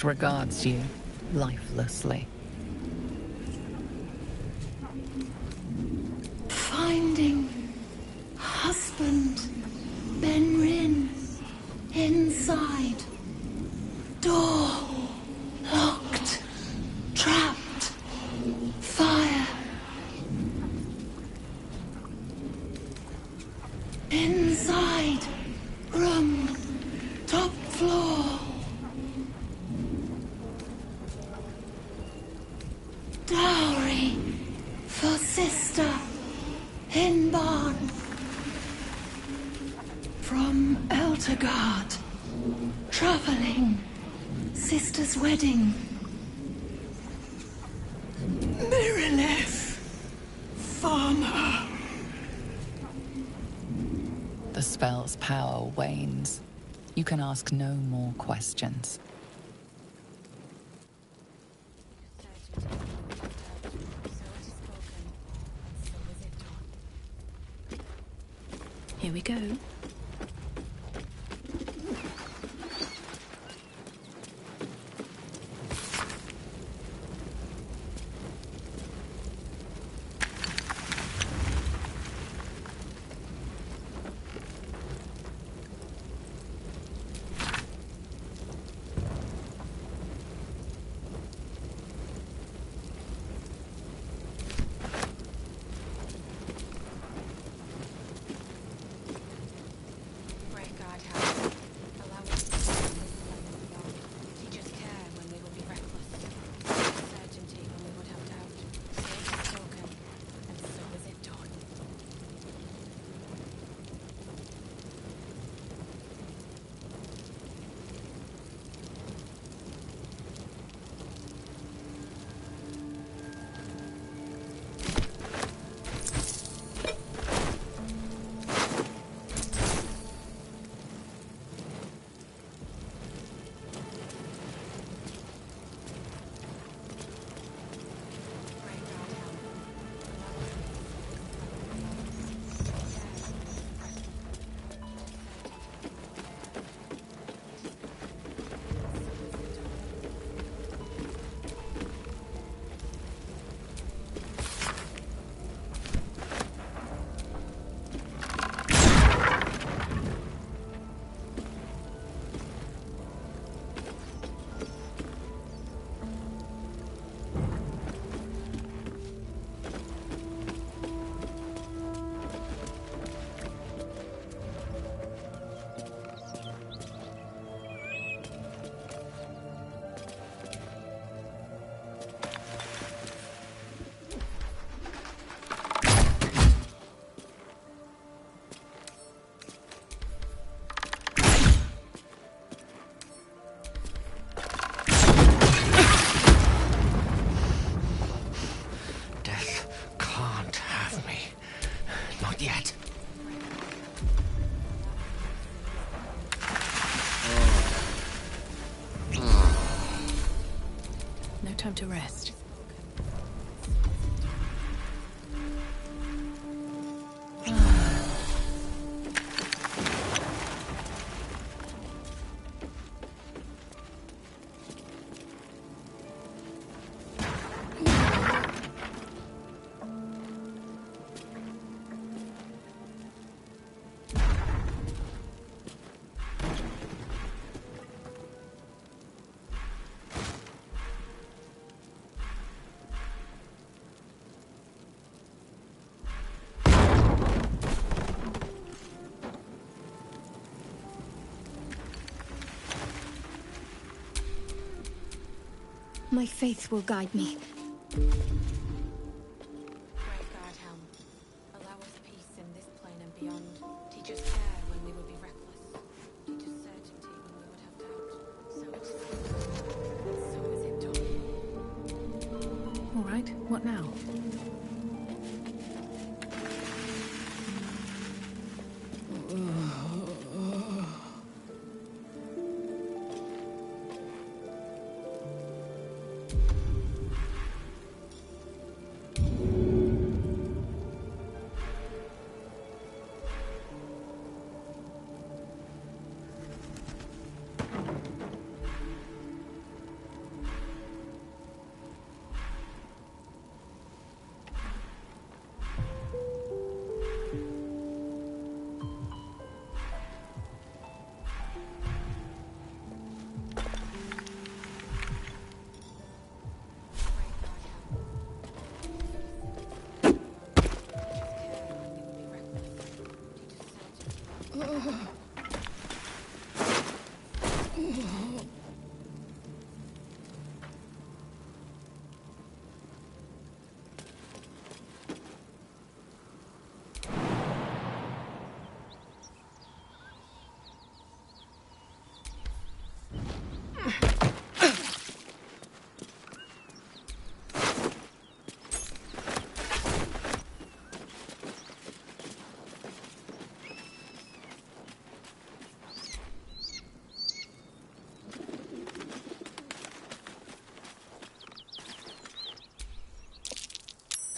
disregards you lifelessly. Finding husband Benrin inside. Door locked. Trapped. Fire. Inside. Room. Top floor. Dowry for sister in barn. From Eltergard. Traveling. Sister's wedding. Mirilith. Farmer. The spell's power wanes. You can ask no more questions. Here we go. Yet. No time to rest. My faith will guide me. Great God, Helm. Allow us peace in this plane and beyond. Teach us care when we would be reckless. Teach us certainty when we would have doubt. So is it done. All right, what now?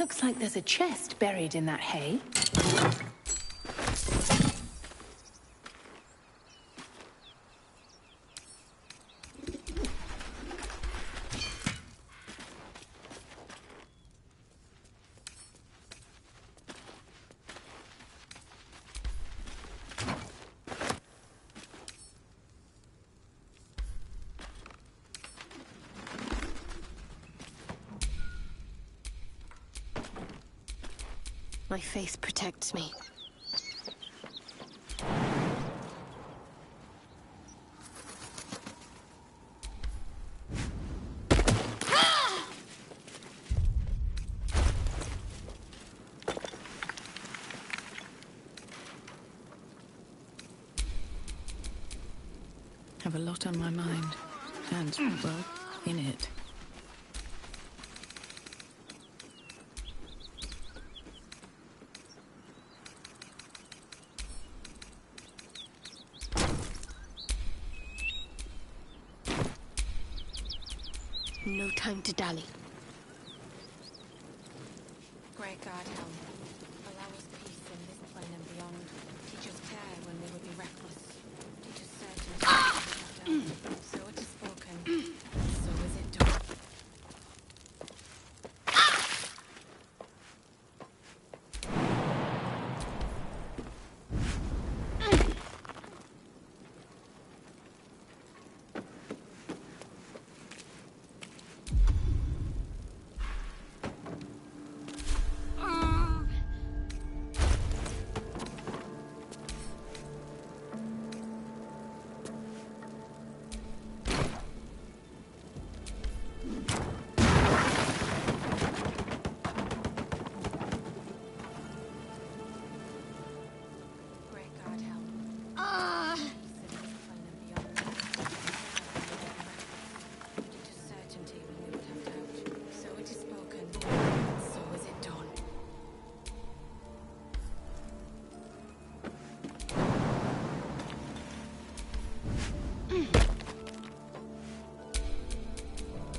Looks like there's a chest buried in that hay. My faith protects me. Have a lot on my mind. And, well, in it. No time to dally. Great God, help. Allow us peace in this plane and beyond. Teach us care when we would be reckless. Teach us certainty when we would have doubt. So it is spoken, and so is it done. Great God, help. Peace in this plane and beyond. Teach us certainty when we would have doubt. So it is spoken, and so is it done.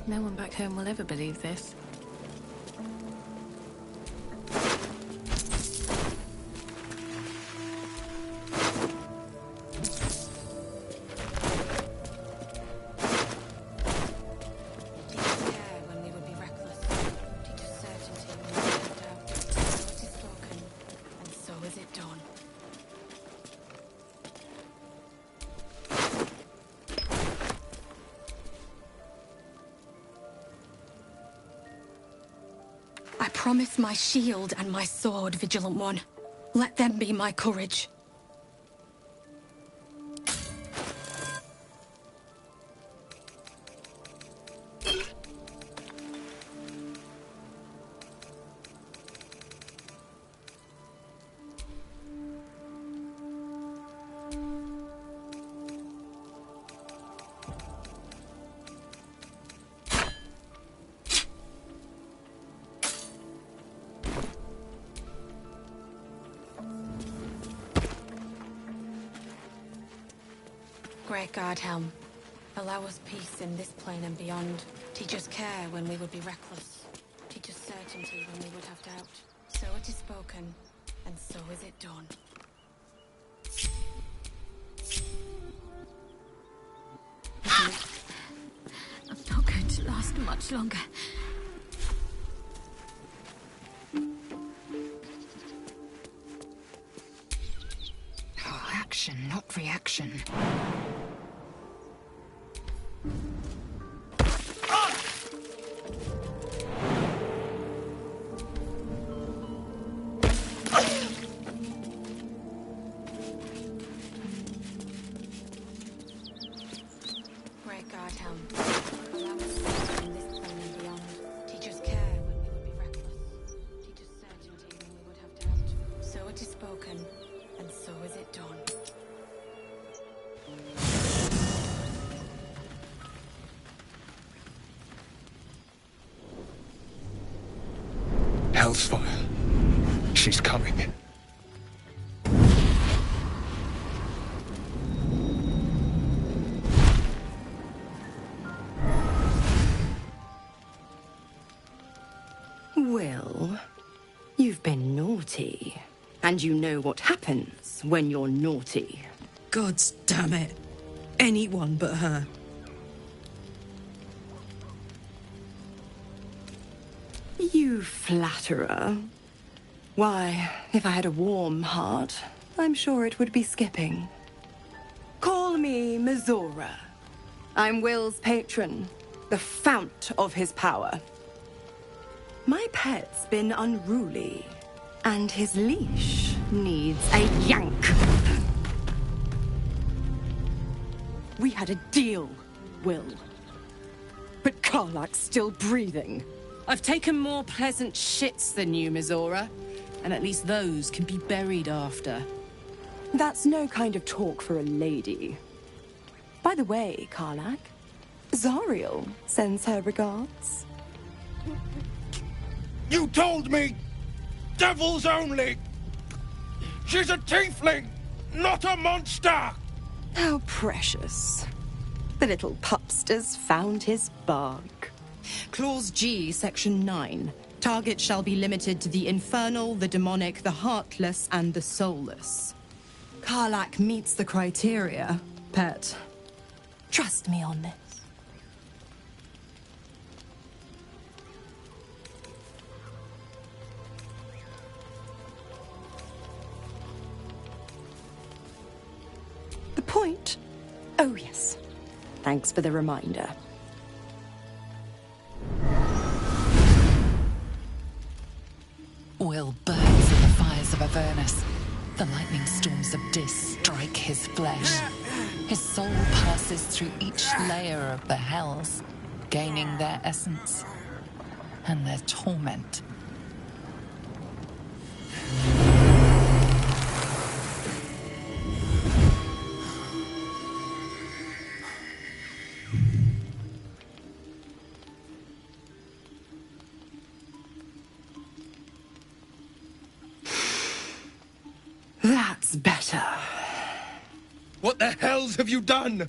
No one back home will ever believe this. Teach us care when we would be reckless. Teach us certainty when we would have doubt. So it is spoken, and so is it done. I promise my shield and my sword, Vigilant One. Let them be my courage. Great God, helm. Allow us peace in this plane and beyond. Teach us care when we would be reckless. Teach us certainty when we would have doubt. So it is spoken, and so is it done. I'm not going to last much longer. Oh, action, not reaction. Great God, helm. Allow us peace in this plane and beyond. Teach us care when we would be reckless. Teach us certainty when we would have doubt. So it is spoken, and so is it done. Hellsfire. She's coming. Well, You've been naughty, and you know what happens when you're naughty. God's damn it. Anyone but her. You flatterer. Why, if I had a warm heart, I'm sure it would be skipping. Call me Mizora. I'm Will's patron, the fount of his power. My pet's been unruly, and his leash needs a yank. We had a deal, Will. But Karlak's still breathing. I've taken more pleasant shits than you, Mizora. And at least those can be buried after. That's no kind of talk for a lady. By the way, Karlak, Zariel sends her regards. You told me! Devils only! She's a tiefling, not a monster! How precious. The little pupster's found his bark. Clause G, Section 9. Target shall be limited to the infernal, the demonic, the heartless, and the soulless. Karlak meets the criteria, pet. Trust me on this. The point? Oh, yes. Thanks for the reminder. Will burns in the fires of Avernus. The lightning storms of Dis strike his flesh. His soul passes through each layer of the hells, gaining their essence and their torment. That's better. What the hells have you done?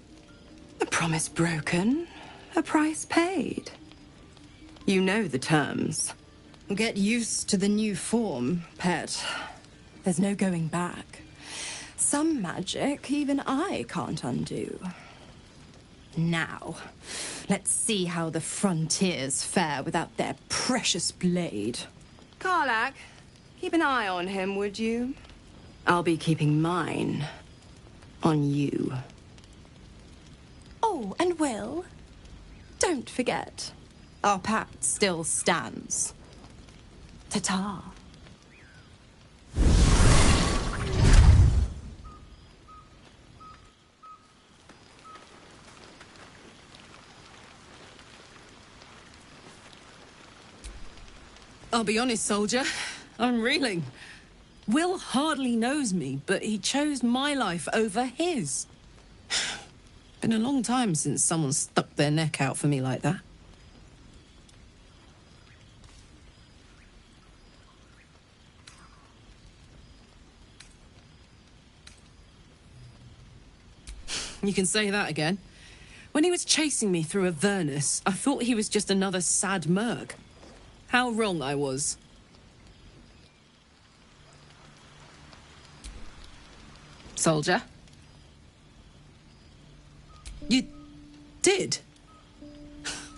A promise broken, a price paid. You know the terms. Get used to the new form, pet. There's no going back. Some magic even I can't undo. Now, let's see how the frontiers fare without their precious blade. Karlak, keep an eye on him, would you? I'll be keeping mine on you. Oh, and Will, don't forget, our pact still stands. Ta-ta. I'll be honest, soldier. I'm reeling. Will hardly knows me, but he chose my life over his. Been a long time since someone stuck their neck out for me like that. You can say that again. When he was chasing me through Avernus, I thought he was just another sad merc. How wrong I was. Soldier? You did?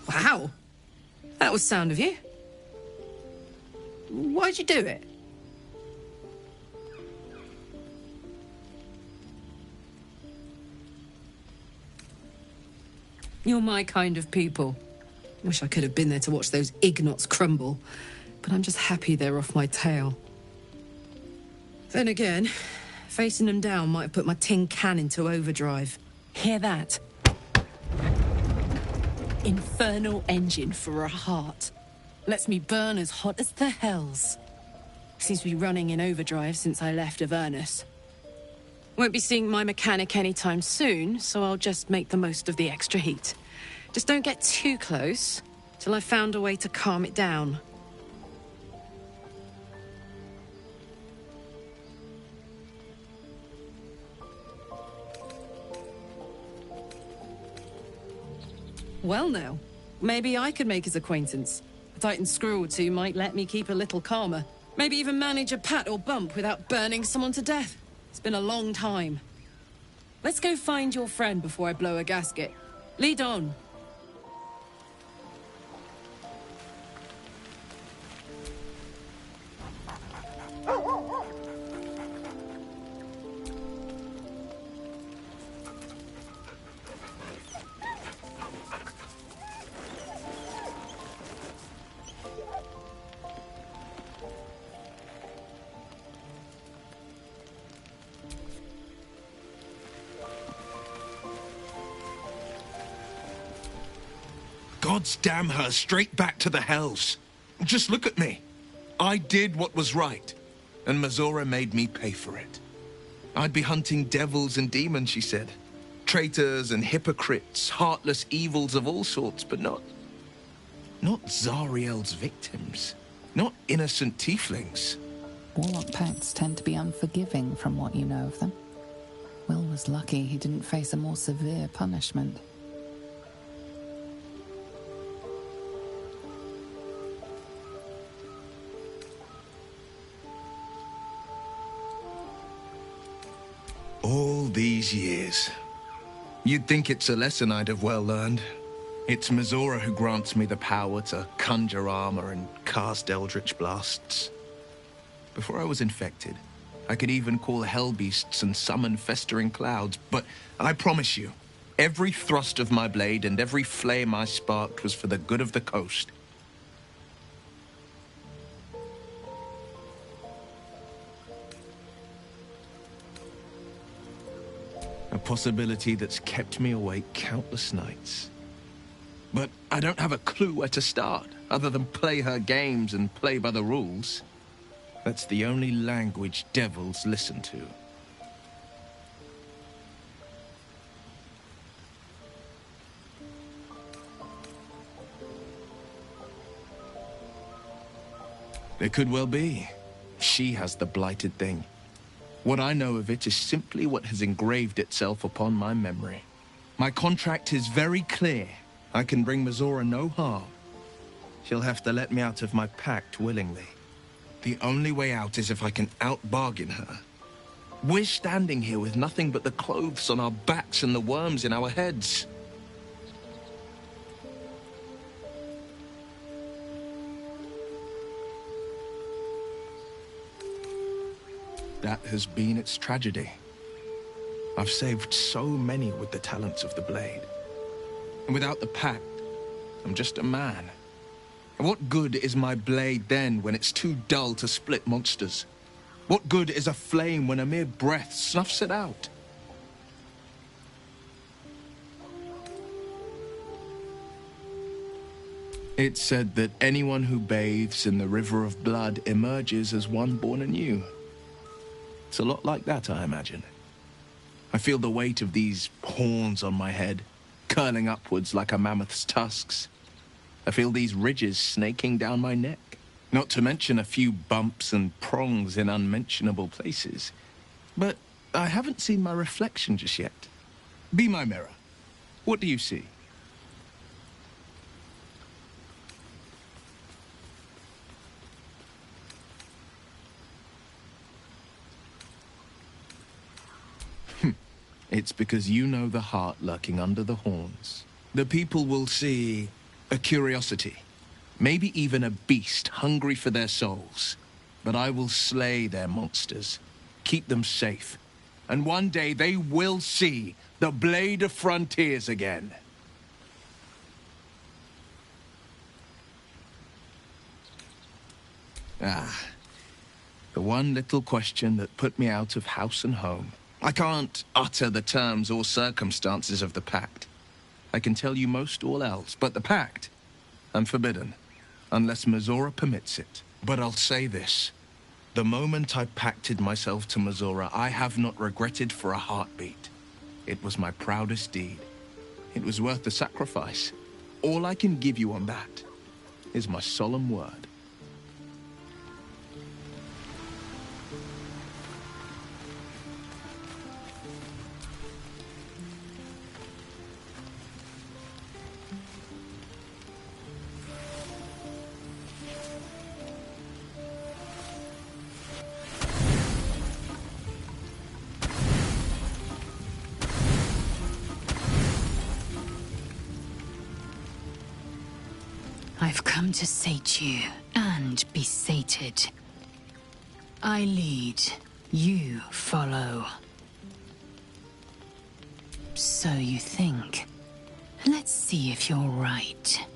Wow. That was sound of you. Why'd you do it? You're my kind of people. Wish I could have been there to watch those ignots crumble, but I'm just happy they're off my tail. Then again, facing them down might have put my tin can into overdrive. Hear that? Infernal engine for a heart. Lets me burn as hot as the hells. Seems to be running in overdrive since I left Avernus. Won't be seeing my mechanic anytime soon, so I'll just make the most of the extra heat. Just don't get too close till I've found a way to calm it down. Well now, maybe I could make his acquaintance. A Titan screw or two might let me keep a little calmer. Maybe even manage a pat or bump without burning someone to death. It's been a long time. Let's go find your friend before I blow a gasket. Lead on. God's damn her, straight back to the hells. Just look at me. I did what was right, and Mazora made me pay for it. I'd be hunting devils and demons, she said. Traitors and hypocrites, heartless evils of all sorts, but not Zariel's victims. Not innocent tieflings. Warlock pacts tend to be unforgiving from what you know of them. Will was lucky he didn't face a more severe punishment. All these years. You'd think it's a lesson I'd have well learned. It's Mazora who grants me the power to conjure armor and cast eldritch blasts. Before I was infected, I could even call hell beasts and summon festering clouds, but I promise you, every thrust of my blade and every flame I sparked was for the good of the coast. A possibility that's kept me awake countless nights. But I don't have a clue where to start, other than play her games and play by the rules. That's the only language devils listen to. It could well be. She has the blighted thing. What I know of it is simply what has engraved itself upon my memory. My contract is very clear. I can bring Mazora no harm. She'll have to let me out of my pact willingly. The only way out is if I can out-bargain her. We're standing here with nothing but the clothes on our backs and the worms in our heads. That has been its tragedy. I've saved so many with the talents of the blade. And without the pact, I'm just a man. And what good is my blade then when it's too dull to split monsters? What good is a flame when a mere breath snuffs it out? It's said that anyone who bathes in the river of blood emerges as one born anew. It's a lot like that, I imagine. I feel the weight of these horns on my head, curling upwards like a mammoth's tusks. I feel these ridges snaking down my neck, not to mention a few bumps and prongs in unmentionable places. But I haven't seen my reflection just yet. Be my mirror. What do you see? It's because you know the heart lurking under the horns. The people will see a curiosity, maybe even a beast hungry for their souls. But I will slay their monsters, keep them safe, and one day they will see the Blade of Frontiers again. Ah, the one little question that put me out of house and home. I can't utter the terms or circumstances of the pact. I can tell you most all else, but the pact, I'm forbidden, unless Mazora permits it. But I'll say this. The moment I pacted myself to Mazora, I have not regretted for a heartbeat. It was my proudest deed. It was worth the sacrifice. All I can give you on that is my solemn word. I've come to sate you and be sated. I lead, you follow. So you think. Let's see if you're right.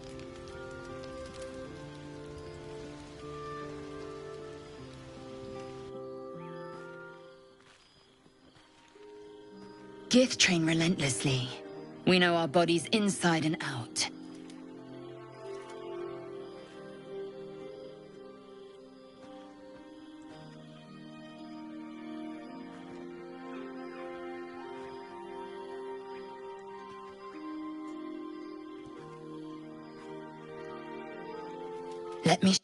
Gith train relentlessly. We know our bodies inside and out. Let me...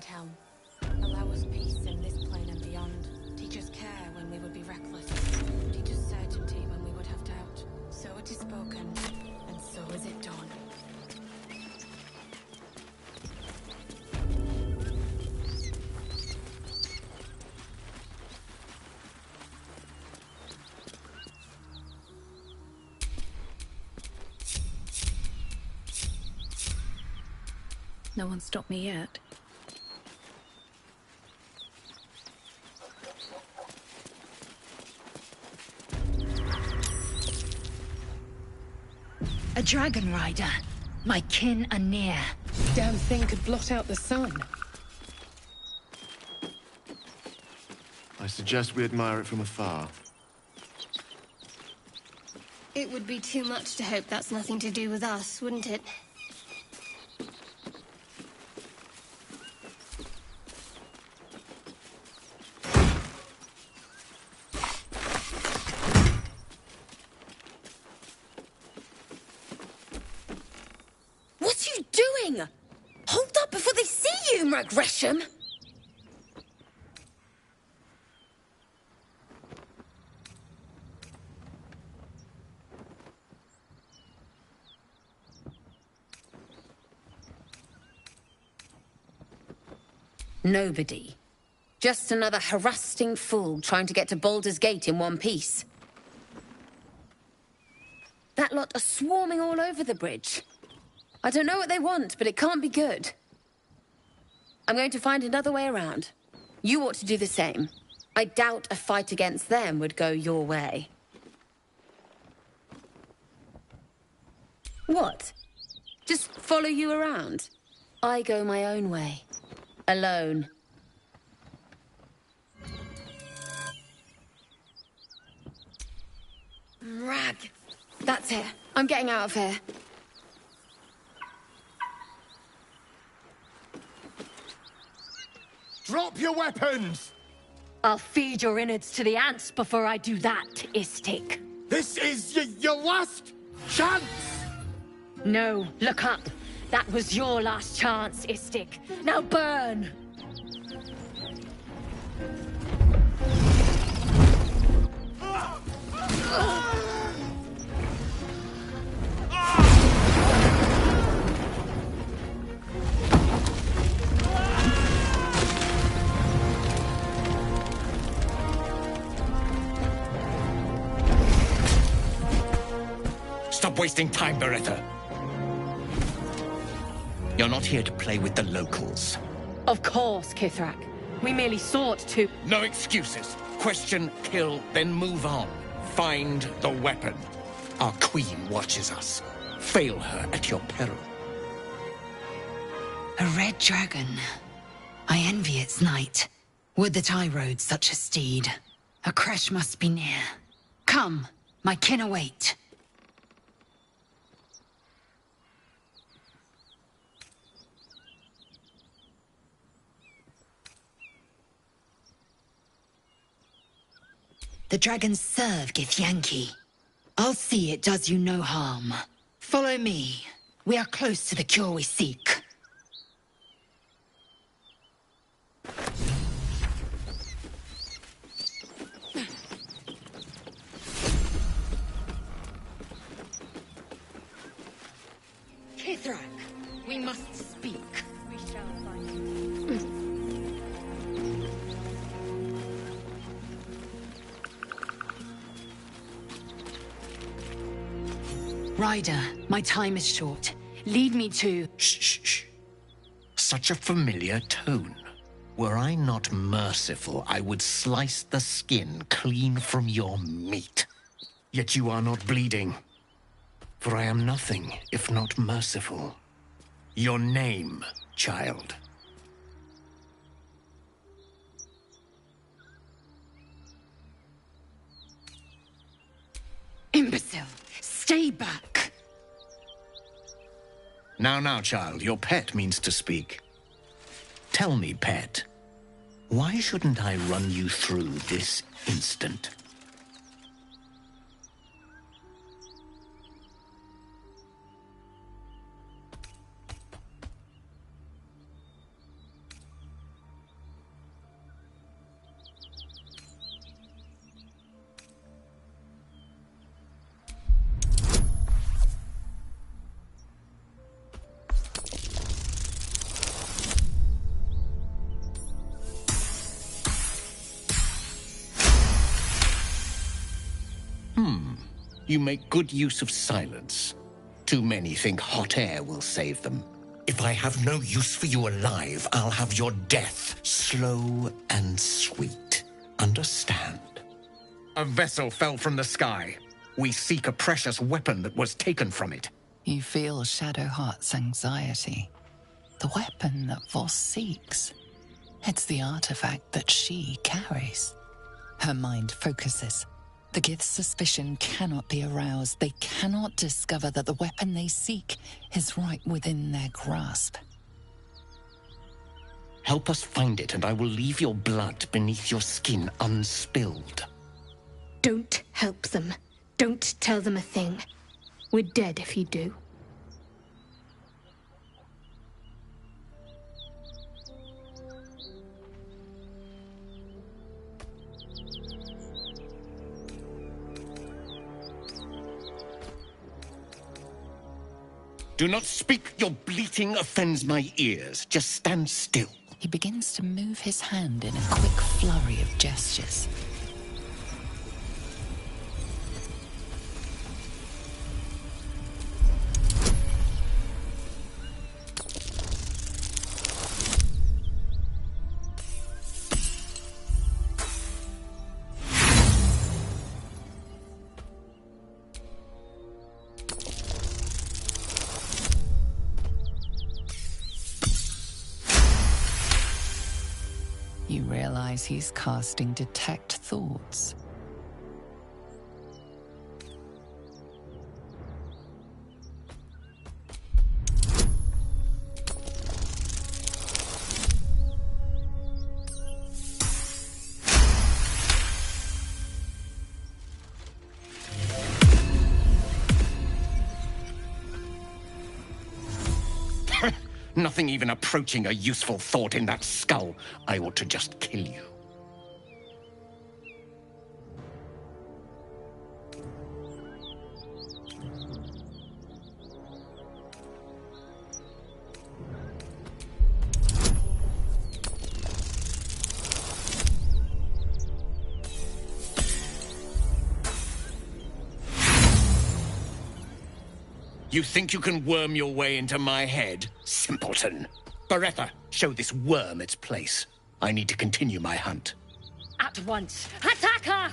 Helm. Allow us peace in this plane and beyond. Teach us care when we would be reckless. Teach us certainty when we would have doubt. So it is spoken, and so is it done. No one stopped me yet. A dragon rider. My kin are near. Damn thing could blot out the sun. I suggest we admire it from afar. It would be too much to hope that's nothing to do with us, wouldn't it? What are you doing? Hold up before they see you, Gresham! Nobody. Just another harassing fool trying to get to Baldur's Gate in one piece. That lot are swarming all over the bridge. I don't know what they want, but it can't be good. I'm going to find another way around. You ought to do the same. I doubt a fight against them would go your way. What? Just follow you around? I go my own way. Alone. Rag. That's it. I'm getting out of here. Drop your weapons! I'll feed your innards to the ants before I do that, Istik. This is your last chance! No, look up. That was your last chance, Istik. Now burn! Stop wasting time, Beretta. You're not here to play with the locals. Of course, Kithrak. We merely sought to... No excuses. Question, kill, then move on. Find the weapon. Our queen watches us. Fail her at your peril. A red dragon. I envy its knight. Would that I rode such a steed. A crash must be near. Come, my kin await. The dragons serve Githyanki. I'll see it does you no harm. Follow me. We are close to the cure we seek. Kithrak, we must speak. We shall find you. Ryder, my time is short. Lead me to... Shh, shh, shh. Such a familiar tone. Were I not merciful, I would slice the skin clean from your meat. Yet you are not bleeding. For I am nothing if not merciful. Your name, child. Imbecile! Stay back! Now, child, your pet means to speak. Tell me, pet, why shouldn't I run you through this instant? You make good use of silence. Too many think hot air will save them. If I have no use for you alive, I'll have your death slow and sweet. Understand? A vessel fell from the sky. We seek a precious weapon that was taken from it. You feel Shadowheart's anxiety. The weapon that Voss seeks. It's the artifact that she carries. Her mind focuses. The Gith's suspicion cannot be aroused. They cannot discover that the weapon they seek is right within their grasp. Help us find it, and I will leave your blood beneath your skin unspilled. Don't help them. Don't tell them a thing. We're dead if you do. Do not speak. Your bleating offends my ears. Just stand still. He begins to move his hand in a quick flurry of gestures. You realize he's casting Detect Thoughts. Nothing even approaching a useful thought in that skull. I ought to just kill you. You think you can worm your way into my head? Simpleton. Beretta, show this worm its place. I need to continue my hunt. At once. Attack her!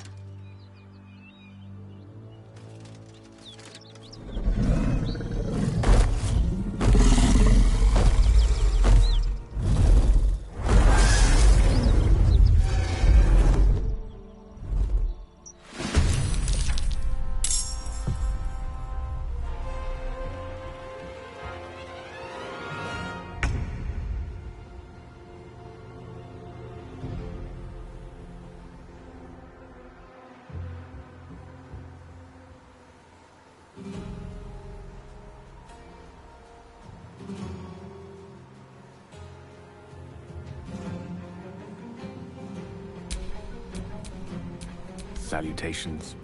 Salutations.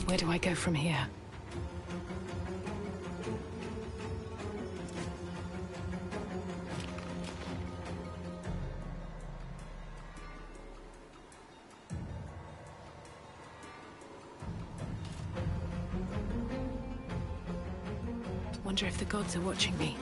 Where do I go from here? Wonder if the gods are watching me.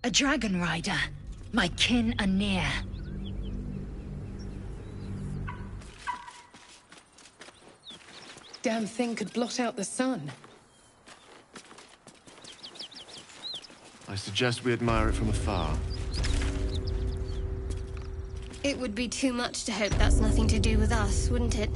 A dragon rider. My kin are near. Damn thing could blot out the sun. I suggest we admire it from afar. It would be too much to hope that's nothing to do with us, wouldn't it?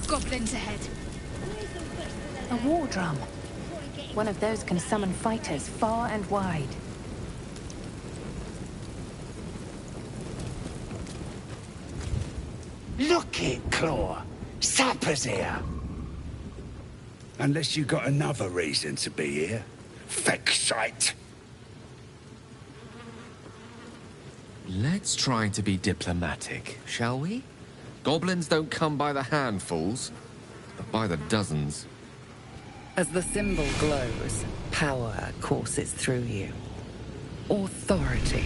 Goblins ahead. A war drum. One of those can summon fighters far and wide. Look it, Claw. Sapper's here. Unless you got another reason to be here. Feck shite. Let's try to be diplomatic, shall we? Goblins don't come by the handfuls, but by the dozens. As the symbol glows, power courses through you. Authority.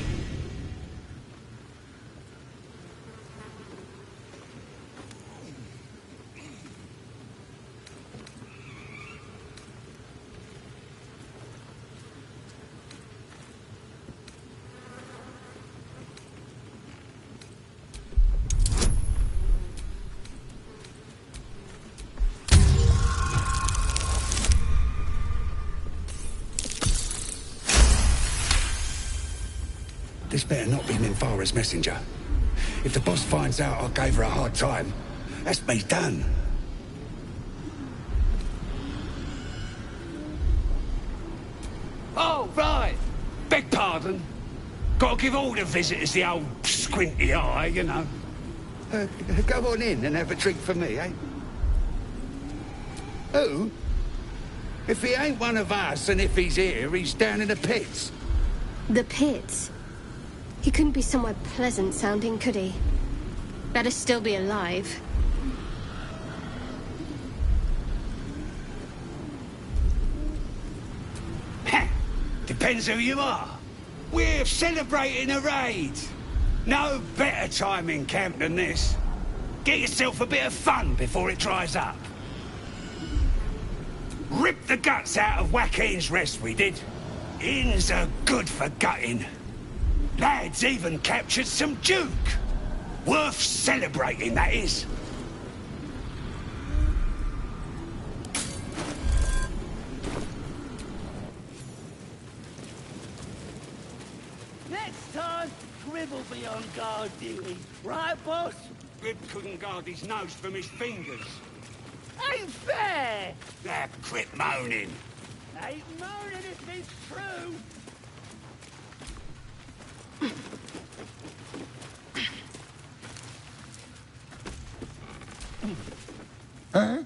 This better not be Minthara's messenger. If the boss finds out I gave her a hard time, that's me done. Oh, right. Beg pardon. Gotta give all the visitors the old squinty eye, you know. Go on in and have a drink for me, eh? Who? If he ain't one of us, and if he's here, he's down in the pits. The pits? He couldn't be somewhere pleasant sounding, could he? Better still be alive. Depends who you are. We're celebrating a raid. No better time in camp than this. Get yourself a bit of fun before it dries up. Rip the guts out of Joaquin's rest, we did. Inns are good for gutting. Lads even captured some Duke. Worth celebrating, that is. Next time, Grib will be on guard duty. Right, boss? Grib couldn't guard his nose from his fingers. Ain't fair! Quit moaning. Ain't moaning if it's true! Huh?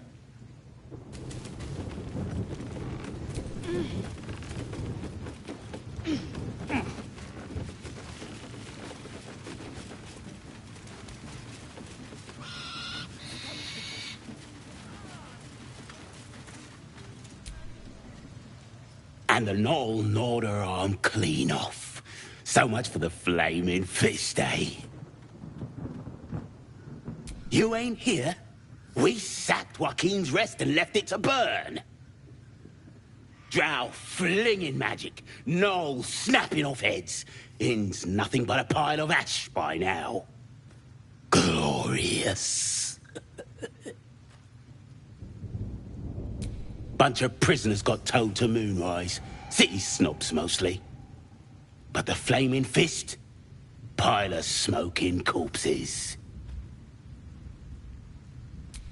And the Knoll gnawed her arm clean off. So much for the flaming fist, eh? You ain't here? We sacked Joaquin's rest and left it to burn. Drow flinging magic, Knoll snapping off heads. Inn's nothing but a pile of ash by now. Glorious. Bunch of prisoners got towed to Moonrise. City snobs mostly. But the flaming fist? Pile of smoking corpses.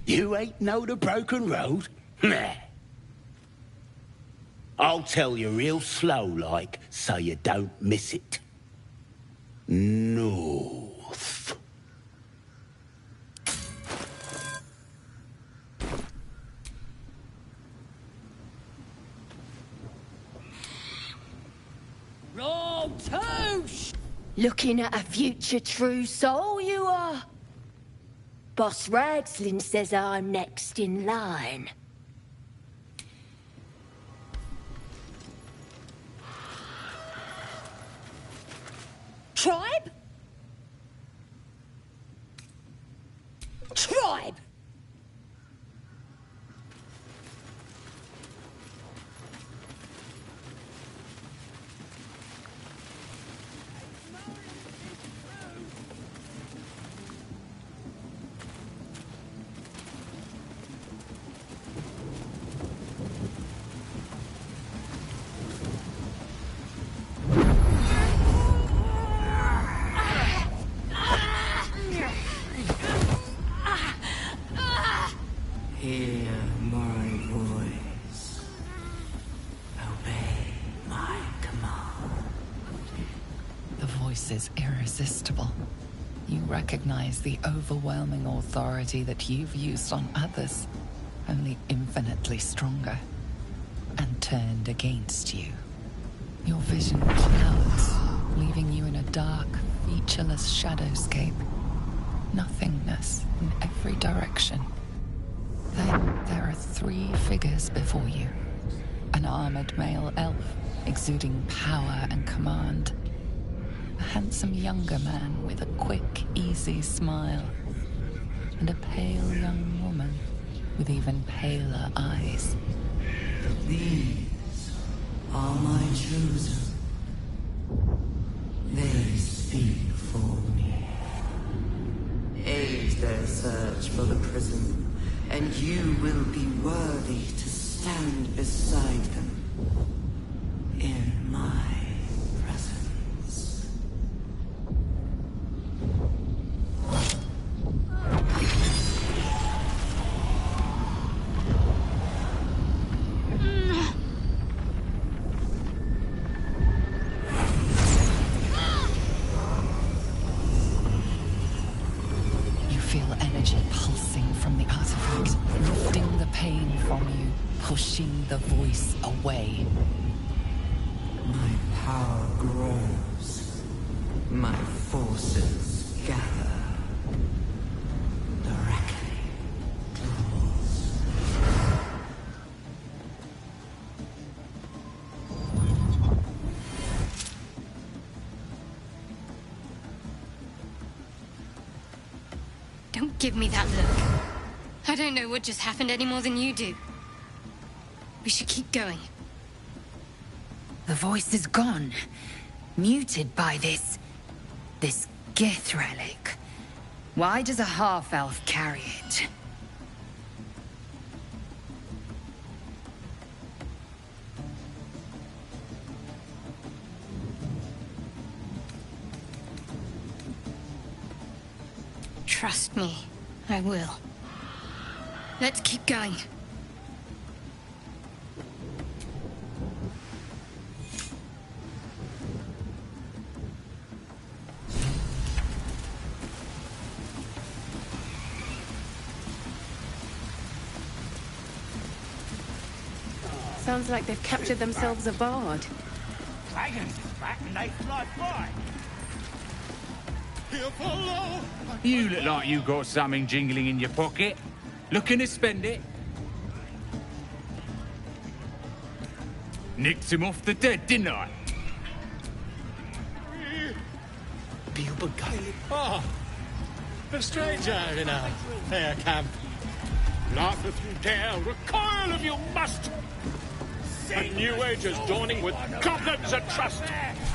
You ain't know the broken road? Meh. I'll tell you real slow like, so you don't miss it. North. Roll touche! Looking at a future true soul, you are. Boss Ragslin says I'm next in line. presence is irresistible. You recognize the overwhelming authority that you've used on others, only infinitely stronger, and turned against you. Your vision clouds, leaving you in a dark, featureless shadowscape. Nothingness in every direction. Then there are 3 figures before you. An armored male elf, exuding power and command. A handsome younger man with a quick, easy smile. And a pale young woman with even paler eyes. These are my chosen. They speak for me. Aid their search for the prison, and you will be worthy to stand beside them in my presence. You feel energy pulsing from the artifact, lifting the pain from you, pushing the voice away. My power grows. My forces gather. The reckoning draws. Don't give me that look. I don't know what just happened any more than you do. We should keep going. The voice is gone. Muted by this Gith relic. Why does a half-elf carry it? Trust me, I will. Let's keep going. Sounds like they've captured themselves a bard. Dragons is back and they fly by. Here, follow! You look like you got something jingling in your pocket. Looking to spend it? Nicked him off the dead, didn't I? Bilbo Gaelic. Oh, a stranger in a fair camp. Laugh if you dare, recoil if you must. A new age is dawning with goblins at trust.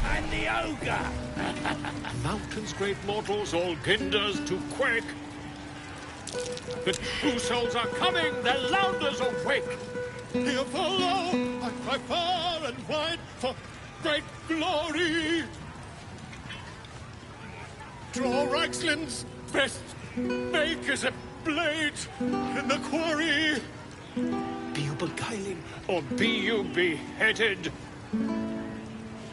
And the ogre. Mountains, great mortals, all ginders to quake. The true souls are coming, their louders awake. Here follow, I cry far and wide for great glory. Draw Raxlin's best, make as a blade in the quarry. Be you beguiling, or be you beheaded?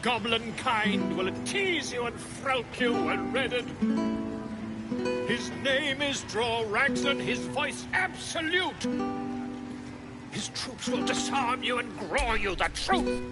Goblin kind will tease you and frowt you and redden. His name is Draw Raxlin, his voice absolute. His troops will disarm you and grow you the truth.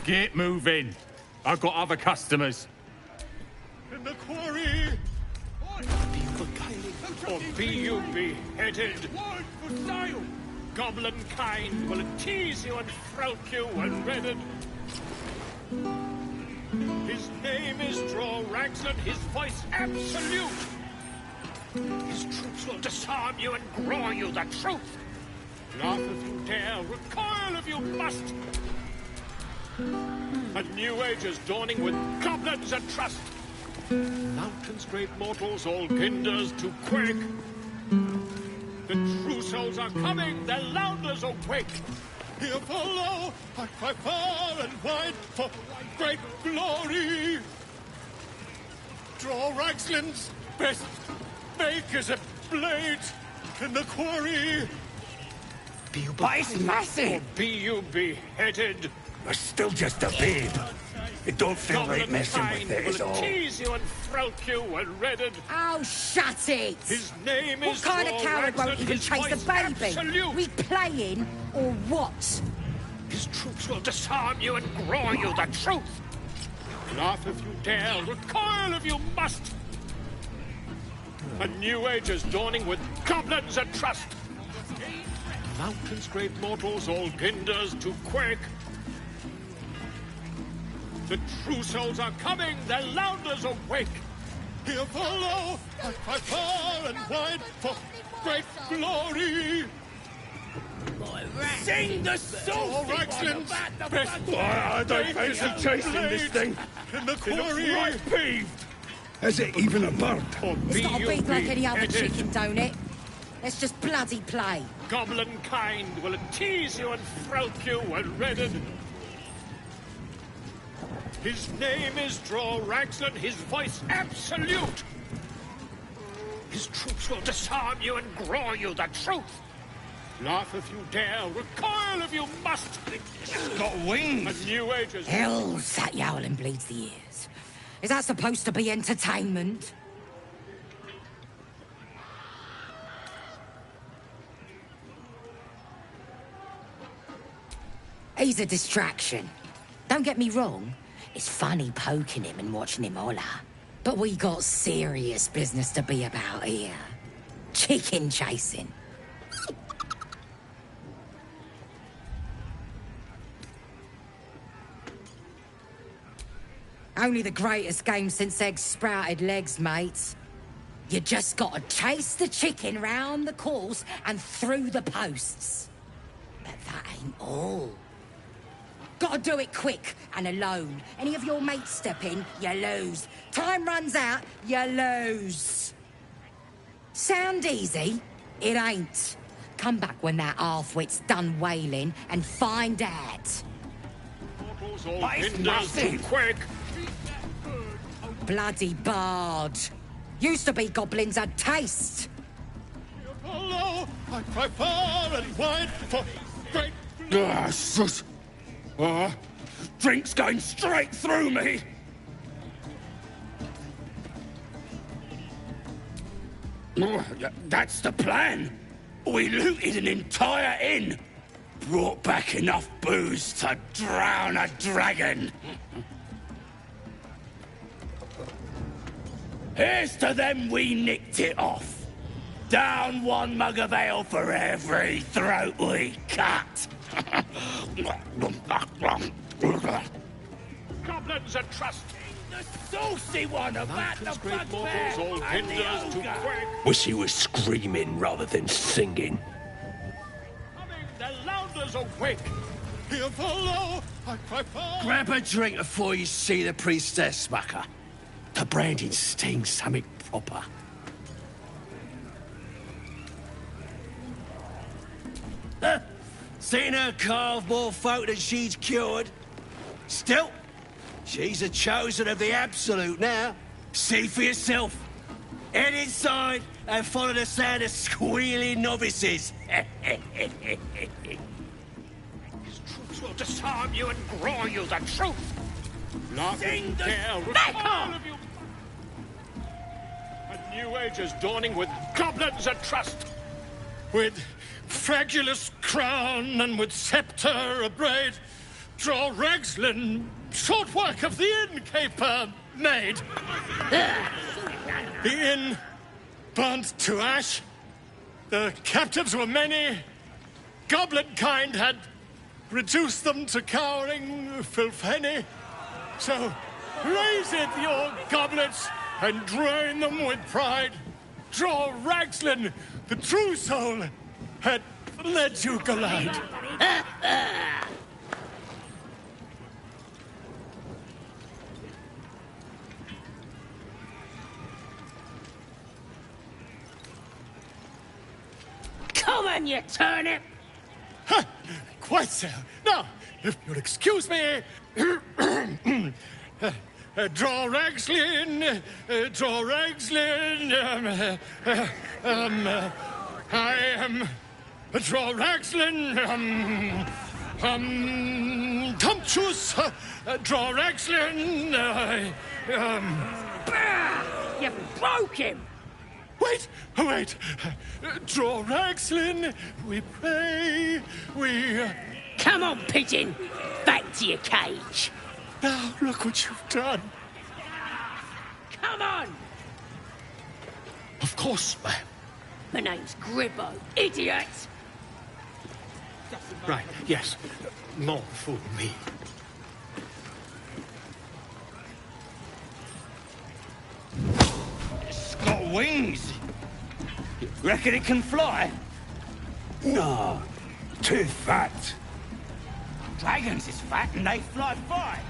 Get moving. I've got other customers. In the quarry! Or be you beheaded? Goblin kind will tease you and frowk you and redden. His name is Draw Ragsland, his voice absolute. His troops will disarm you and grow you the truth. Laugh if you dare, recoil if you must. A new age is dawning with goblins and trust. Mountains, great mortals, all kinders to quake. The true souls are coming, their louders awake. Here follow, I cry far and wide for great glory. Draw Ragsland's best makers of blades in the quarry. But it's massive! Or be you beheaded? We're still just a babe. It don't feel right messing with it, is all. Tease you and frowk you and redden. Oh, shut it! His name what is kind of coward won't even chase the baby? Absolute. We playing or what? His troops will disarm you and grow you the truth. Laugh if you dare, recoil if you must. A new age is dawning with goblins and trust. Mountains, great mortals, all kinders to quake. The true souls are coming, their louders awake. Here follow, I cry far and wide for great glory. Sing the song! Ragsland's best. I don't fancy chasing this thing. In the quarry. It looks right peeved. Is it even a bird? It's got a beak like any other chicken, don't it? Let's just bloody play. Goblin kind will tease you and frowk you and redden. His name is Draw Ragsland, his voice absolute. His troops will disarm you and grow you the truth. Laugh if you dare, recoil if you must. It's got wings. A new age is... Hell's that yowling bleeds the ears. Is that supposed to be entertainment? He's a distraction. Don't get me wrong. It's funny poking him and watching him holler. But we got serious business to be about here. Chicken chasing. Only the greatest game since eggs sprouted legs, mates. You just gotta chase the chicken round the course and through the posts. But that ain't all. Gotta do it quick and alone. Any of your mates step in, you lose. Time runs out, you lose. Sound easy? It ain't. Come back when that half-wit's done wailing and find out. But it's massive. Quick. Bloody bard. Used to be goblins had taste. Hello, I cry far and wide for great... Sus. Drink's going straight through me. That's the plan. We looted an entire inn. Brought back enough booze to drown a dragon. Here's to them we nicked it off. Down one mug of ale for every throat we cut. Goblins and trust. The saucy one about the great mortals, all kinders to quake. Wish he was screaming rather than singing. Their louders awake. Here follow, I cry far. Grab a drink before you see the priestess, Mucker. The branding stings something proper. Seen her carve more folk than she's cured. Still, she's a chosen of the absolute now. See for yourself. Head inside and follow the sound of squealing novices. His troops will disarm you and grow you the truth. Laughing dare, recoil of you. A new age is dawning with goblins and trust. With fragulous crown and with scepter abraid, Draw Ragslin, short work of the innkeeper made. The inn burnt to ash. The captives were many. Goblin kind had reduced them to cowering filthenny. So raise it, your goblets, and drain them with pride. Draw Ragslin, the true soul, had led you glide. Come on, you turnip! Quite so. Now, if you'll excuse me... draw Ragslin, draw Ragslin, I am... Draw Ragslin, Tumptuous, draw Ragslin, You broke him! Wait! Draw Ragslin, we pray, we... Come on, pigeon! Back to your cage! Now, look what you've done. Come on! Of course, ma'am. My name's Gribbo, idiot! Right, yes. More for me. It's got wings. Reckon it can fly? No, too fat. Dragons is fat and they fly fine.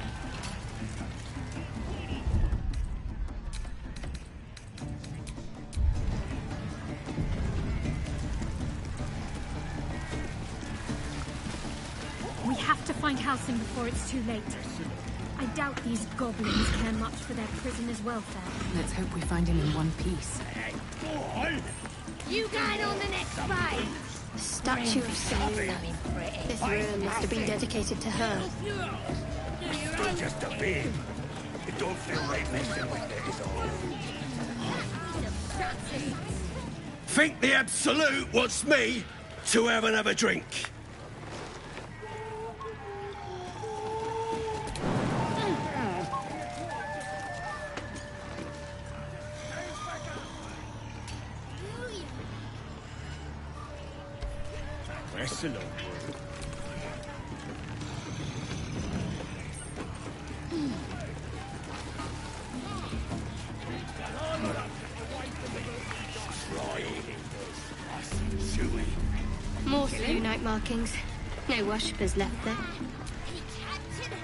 We have to find Halsing before it's too late. I doubt these goblins care much for their prisoner's welfare. Let's hope we find him in one piece. You going on the next fight? Statue of Selena. This room must have been dedicated to her. Still just a beam. It don't feel right messing with it, is all. Think the Absolute wants me to have another drink? Excellent. More slew night markings. No worshippers left there.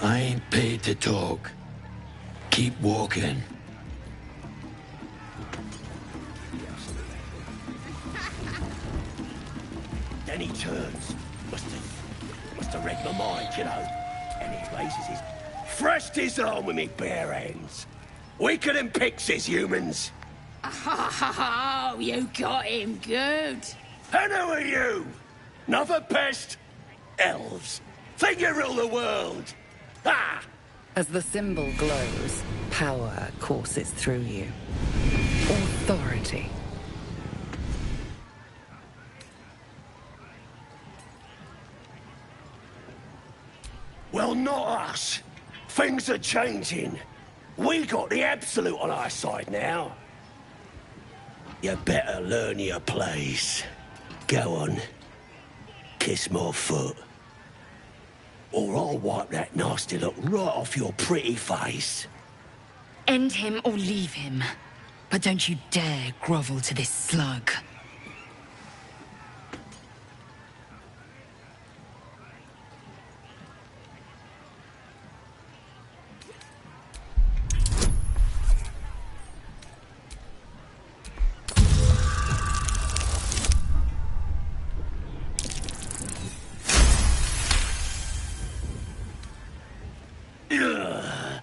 I ain't paid to talk. Keep walking. Then he turns. Must have read my mind, you know. And he raises his... Thrust his arm with me bare hands. Weaker than pixies, humans. Oh, you got him good. And who are you? Another pest? Elves. Think you rule the world. Ha! As the symbol glows, power courses through you. Authority. Well, not us. Things are changing. We got the Absolute on our side now. You better learn your place. Go on. Kiss my foot. Or I'll wipe that nasty look right off your pretty face. End him or leave him. But don't you dare grovel to this slug.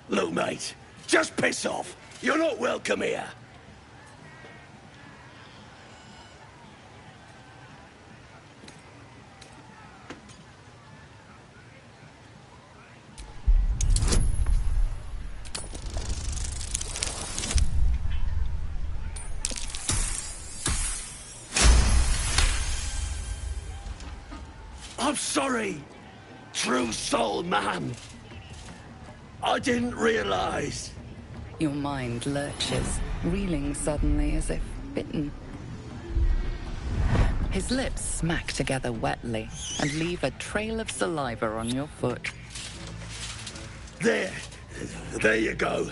Look, mate, just piss off. You're not welcome here. I'm sorry. true soul, ma'am. I didn't realize. Your mind lurches, reeling suddenly as if bitten. His lips smack together wetly and leave a trail of saliva on your foot. There you go.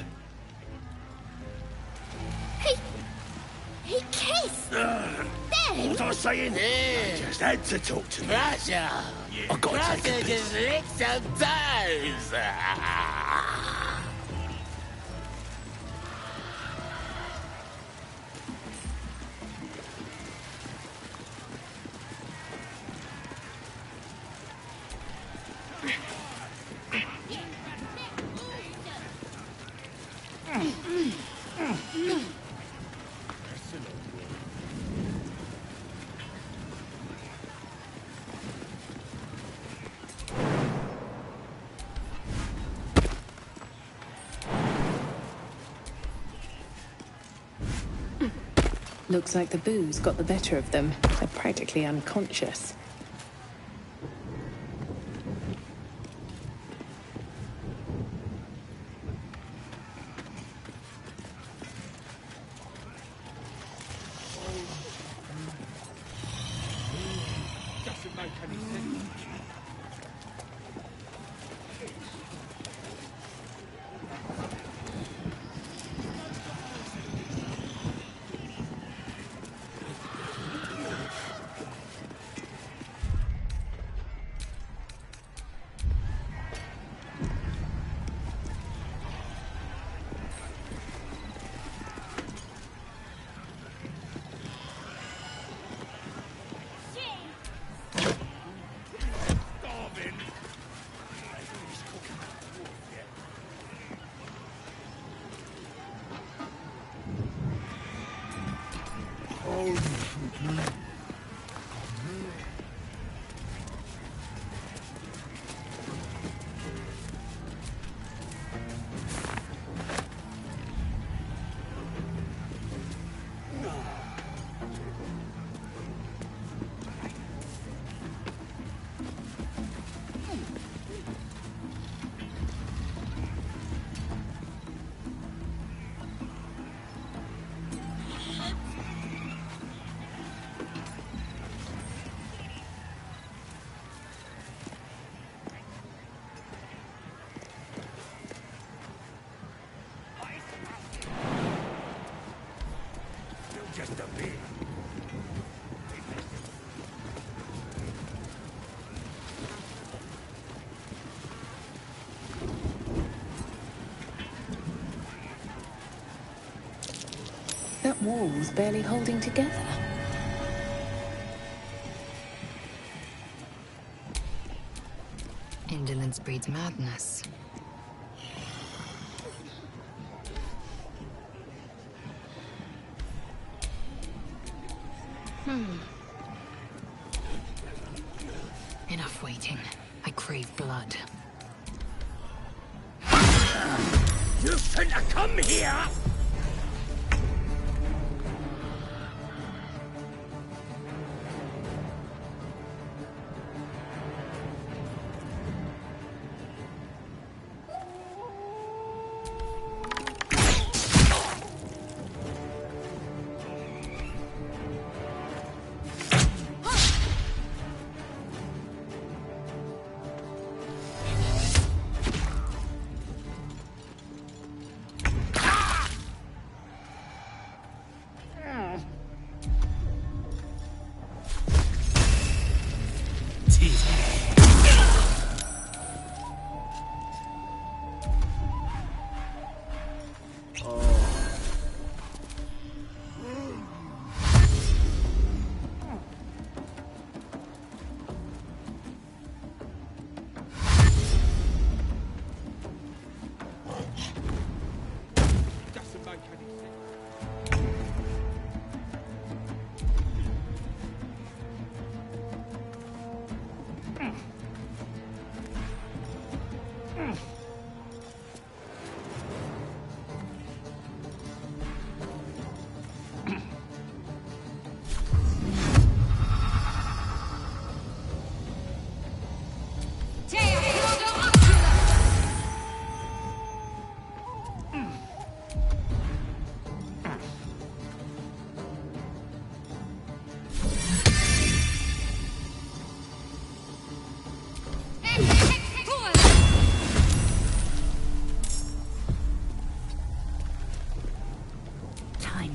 He kissed! What was I saying? I just had to talk to me. Russia! I gotta Russia take a piss. just lick some toes! Looks like the booze got the better of them. They're practically unconscious. Doesn't make any sense. Just a bit. That wall's barely holding together. Indolence breeds madness. Enough waiting. I crave blood. You shouldn't have come here!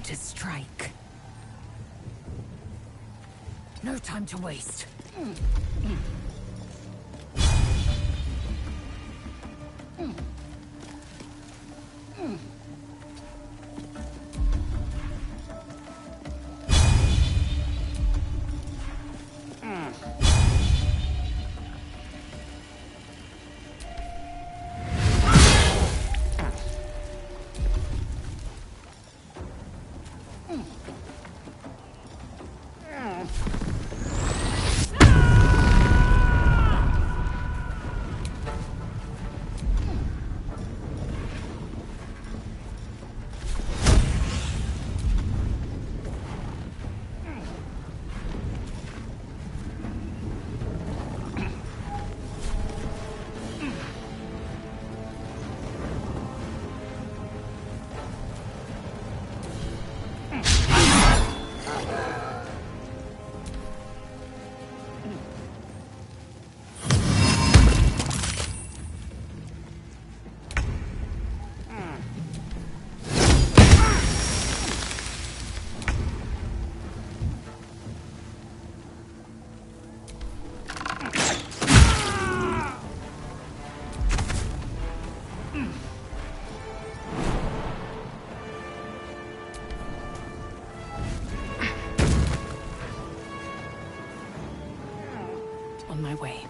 to strike. No time to waste. On my way.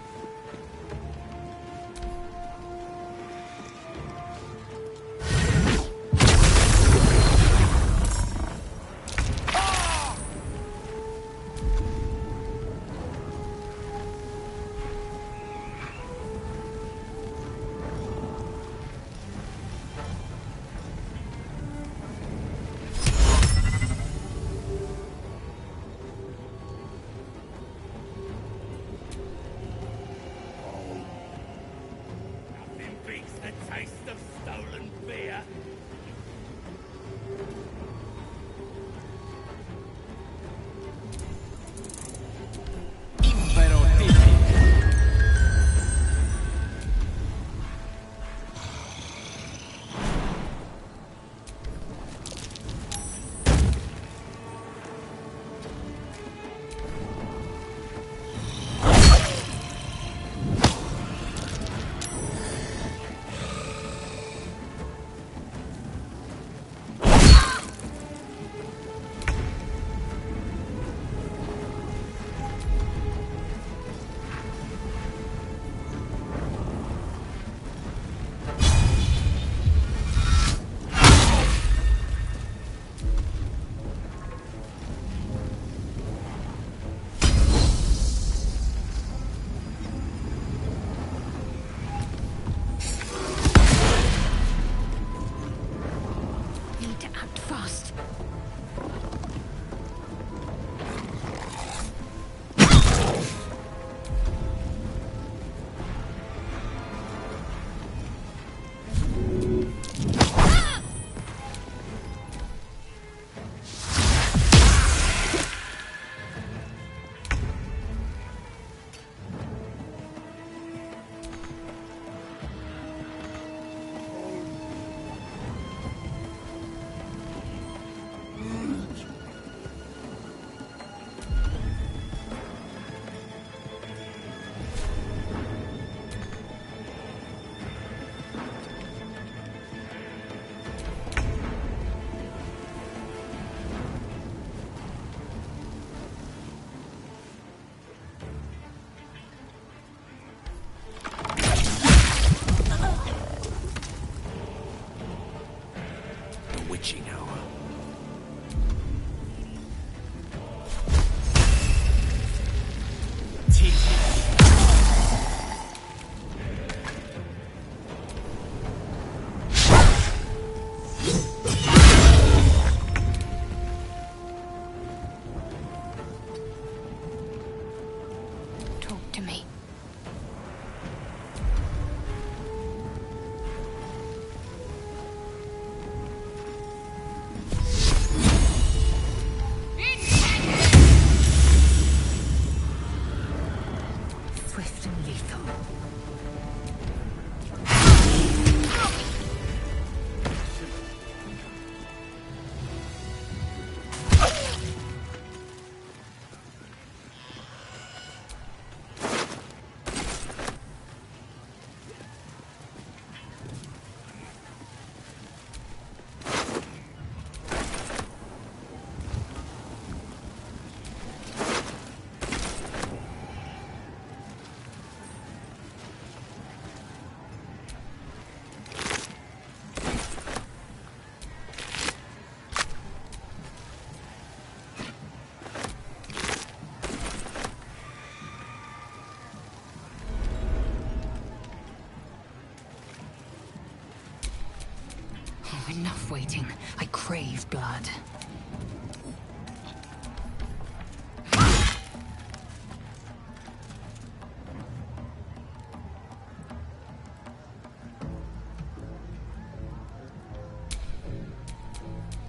Enough waiting. I crave blood.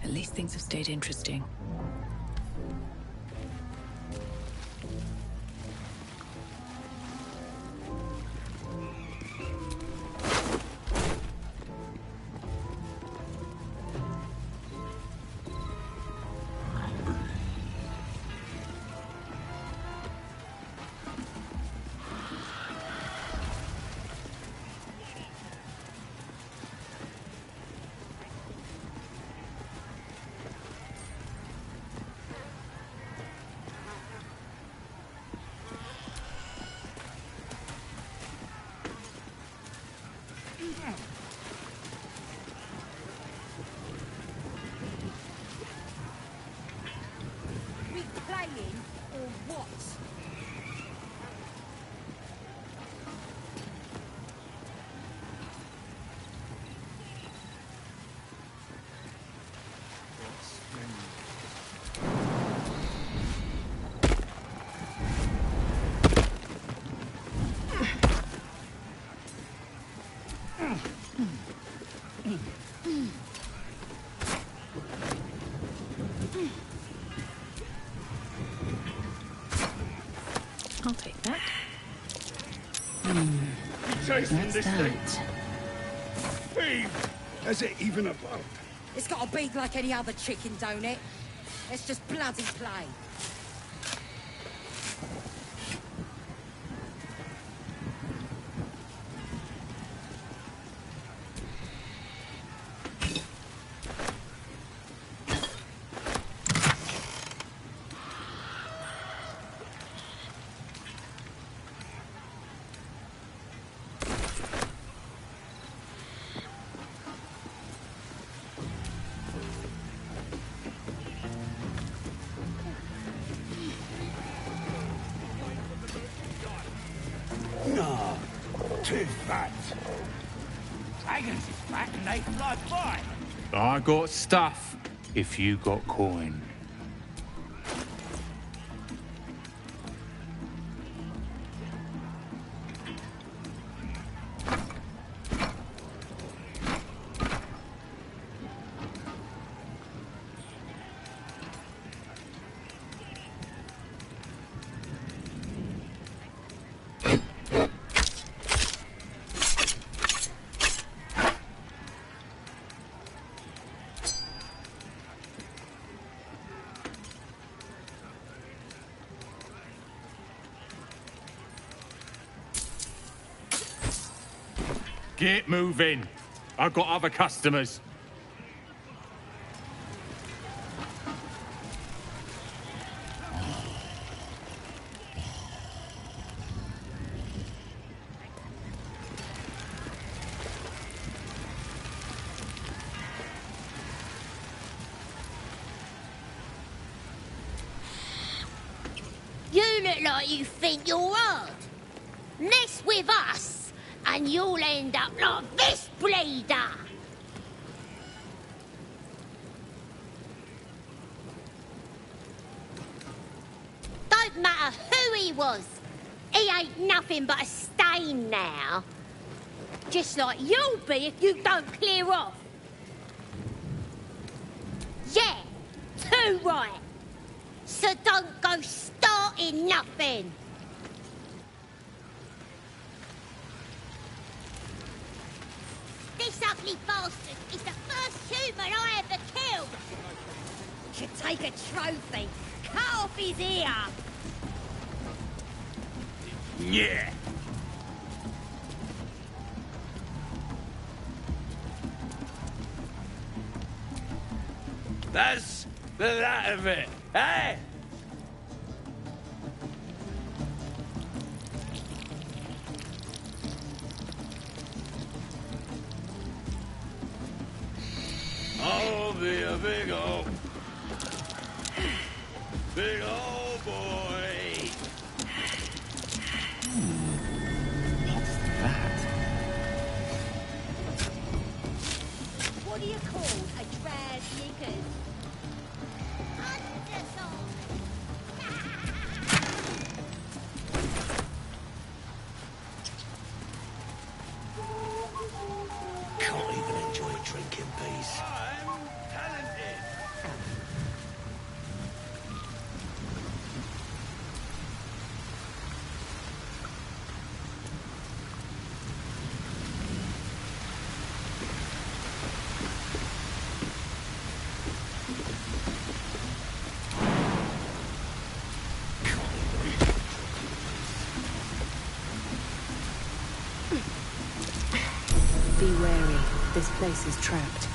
At least things have stayed interesting. We playing or what? I'll take that. Tasting What's this that? thing. Has it even a bone? It's got a beak like any other chicken, don't it? Let's just bloody play. No, too fat. Dragons is fat and they fly by. I got stuff if you got coin. Get moving. I've got other customers. You look like you think you're hard. Mess with us, and you'll end up like this bleeder. Don't matter who he was. He ain't nothing but a stain now. Just like you'll be if you don't clear off. Yeah, too right. So don't go starting nothing. This ugly bastard is the first human I ever killed. Should take a trophy, cut off his ear. Yeah. That's the that of it, eh? I'll be a big old boy. What do you call Be wary. This place is trapped.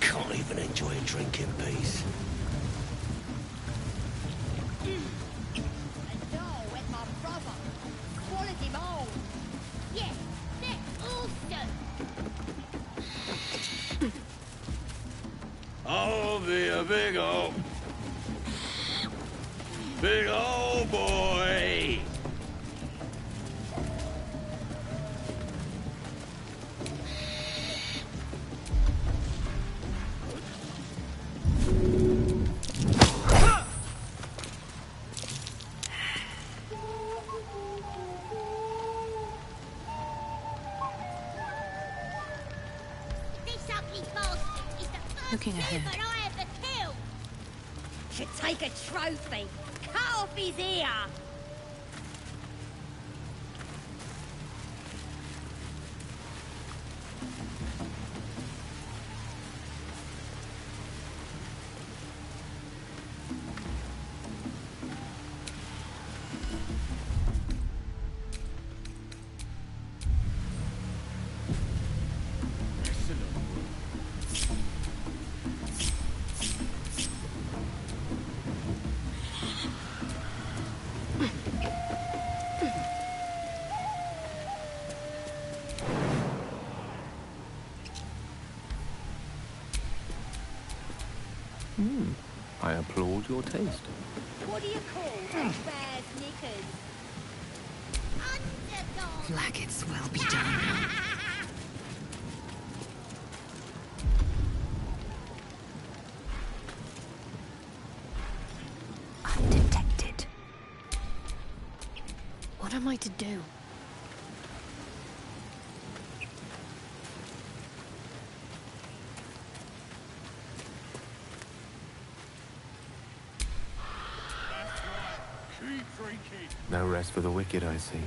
Can't even enjoy a drink in peace. I'll be a big old boy. Looking ahead. I ever killed. Should take a trophy. Cut off his ear. I applaud your taste. What do you call bear's knickers? Underdog. Blackets will be done. Undetected. What am I to do? No rest for the wicked, I see.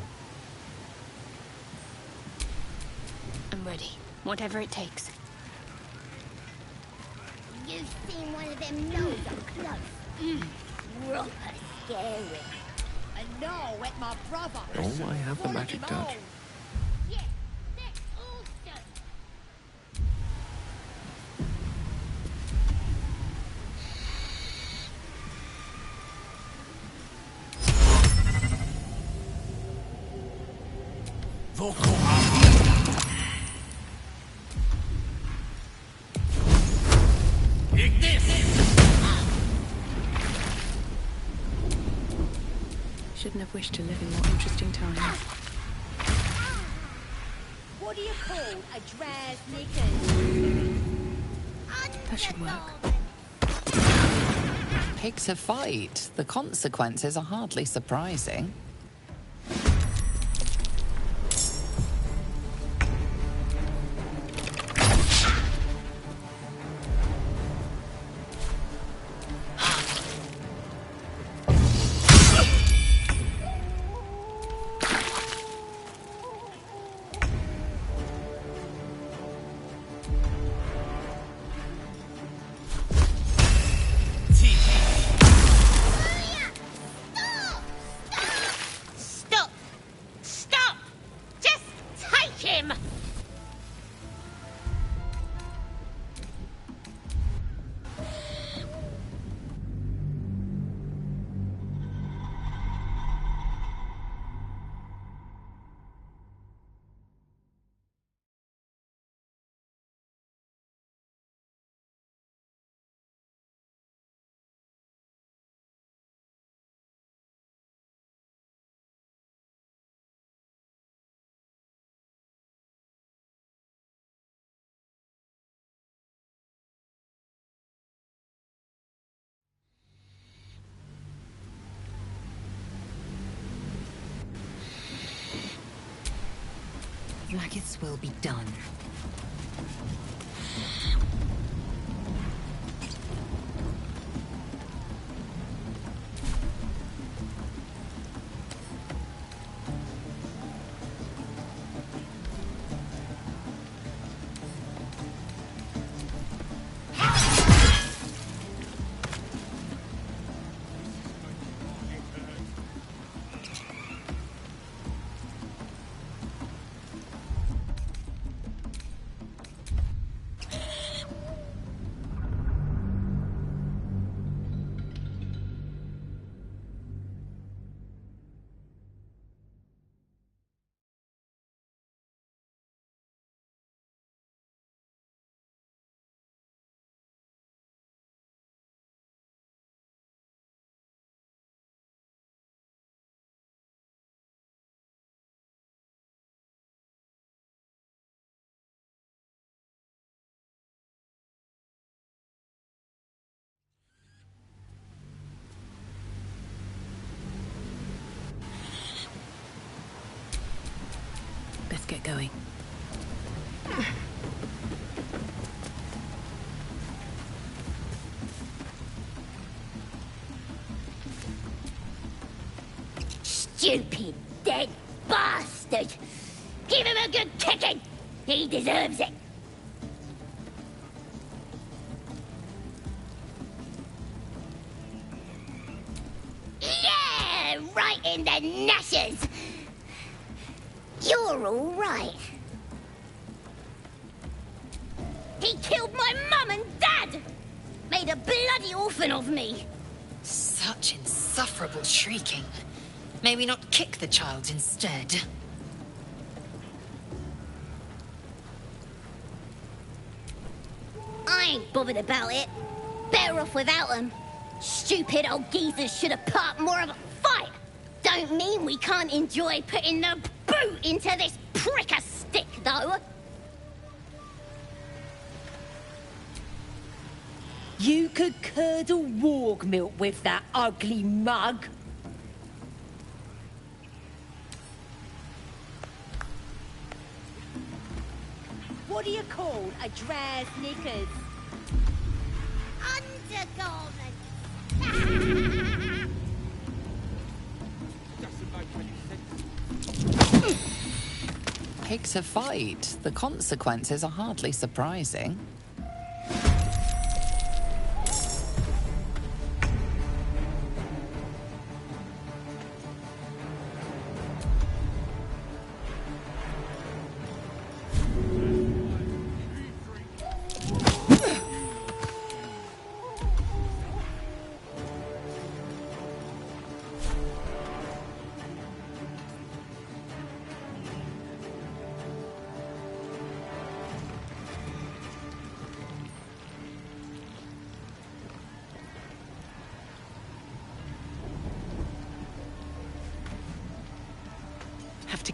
I'm ready. Whatever it takes. You've seen one of them nose up close. Proper scary. And no, with my brother. Oh, I have the magic touch. Yeah, that's awesome. Vocal I've wished to live in more interesting times. What do you call a dress knickers? That should work. Pigs a fight. The consequences are hardly surprising. Stop! Stop! Just take him! Rackets will be done. Let's get going. Stupid, dead bastard! Give him a good kicking! He deserves it! Yeah! Right in the nashes! You're all right. He killed my mum and dad! Made a bloody orphan of me! Such insufferable shrieking. May we not kick the child instead? I ain't bothered about it. Better off without them. Stupid old geezers should have put up more of a fight. Don't mean we can't enjoy putting the boot into this prick a stick, though. You could curdle warg milk with that ugly mug. What do you call a dress knickers? Undergarment. Pigs a fight. The consequences are hardly surprising.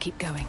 keep going.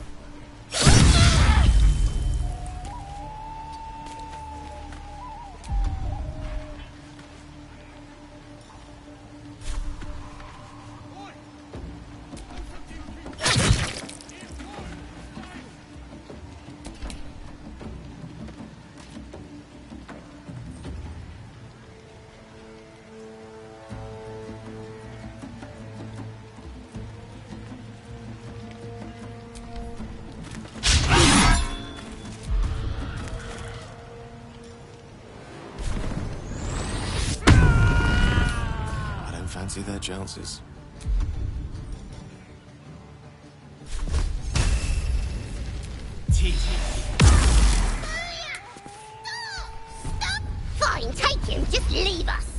Fancy their chances. Fine, take him. Just leave us.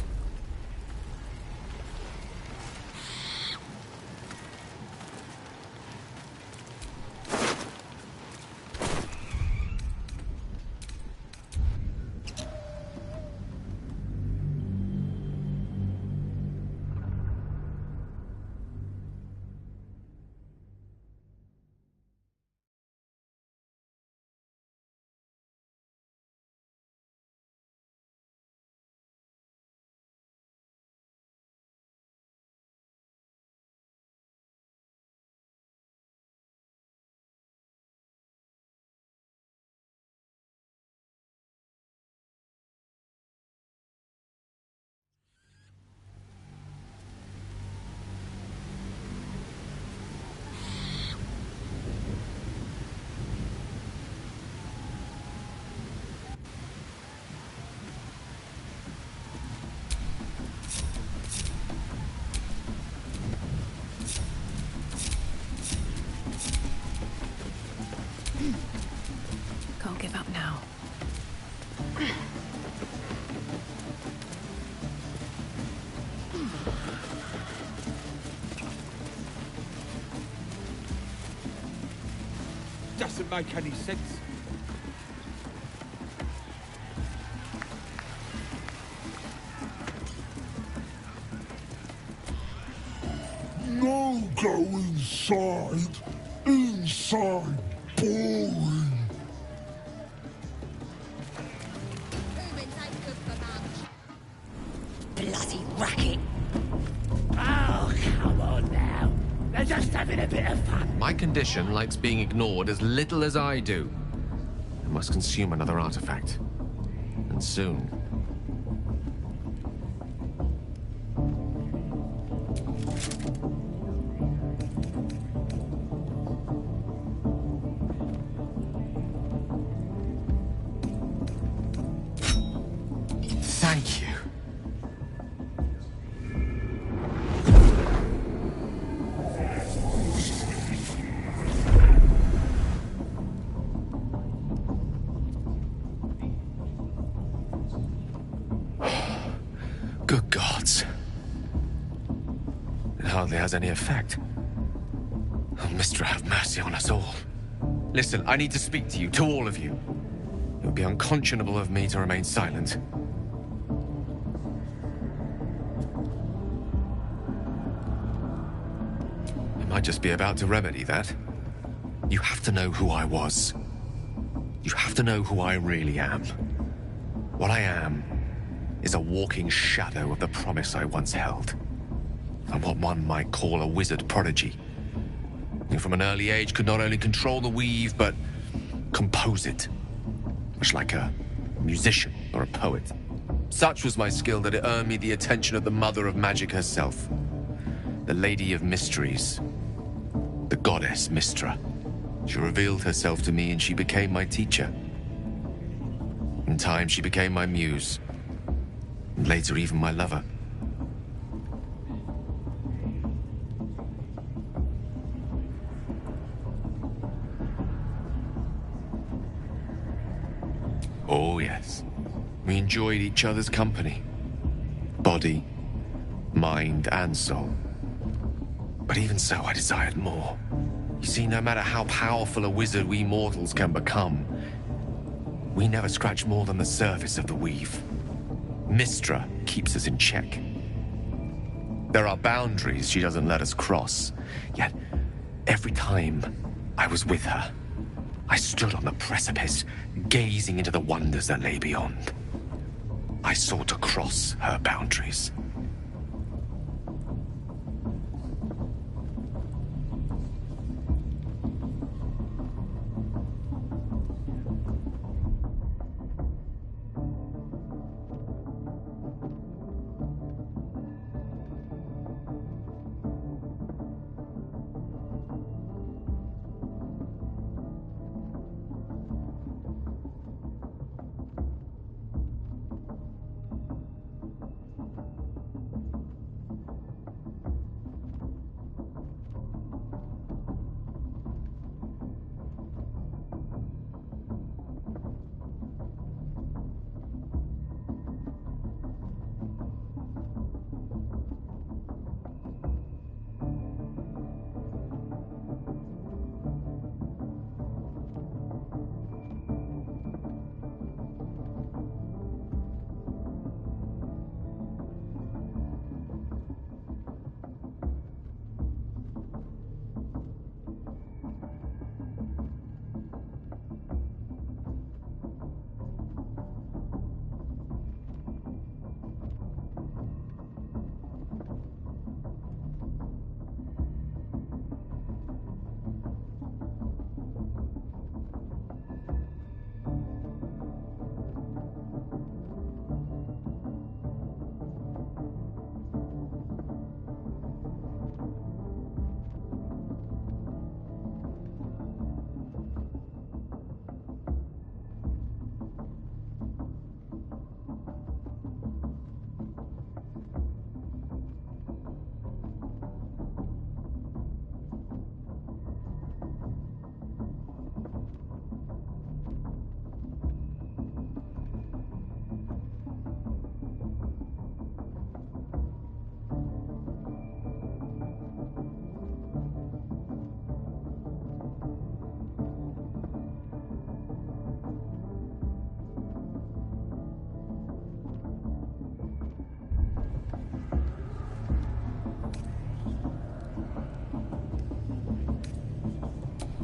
Can't give up now. Doesn't make any sense. No, go inside. Inside. Boring. Bloody racket. Oh, come on now. They're just having a bit of fun. My condition likes being ignored as little as I do. I must consume another artifact. And soon. Thank you. Good gods. It hardly has any effect. Oh, Mister, have mercy on us all. Listen, I need to speak to you, to all of you. It would be unconscionable of me to remain silent. I might just be about to remedy that. You have to know who I was. You have to know who I really am. What I am is a walking shadow of the promise I once held. I'm what one might call a wizard prodigy. Who from an early age could not only control the weave, but compose it. Much like a musician or a poet. Such was my skill that it earned me the attention of the mother of magic herself. The Lady of Mysteries. The goddess Mystra. She revealed herself to me and she became my teacher. In time, she became my muse. And later, even my lover. Oh, yes. We enjoyed each other's company. Body, mind, and soul. But even so, I desired more. You see, no matter how powerful a wizard we mortals can become, we never scratch more than the surface of the weave. Mystra keeps us in check. There are boundaries she doesn't let us cross. Yet, every time, I was with her. I stood on the precipice, gazing into the wonders that lay beyond. I sought to cross her boundaries.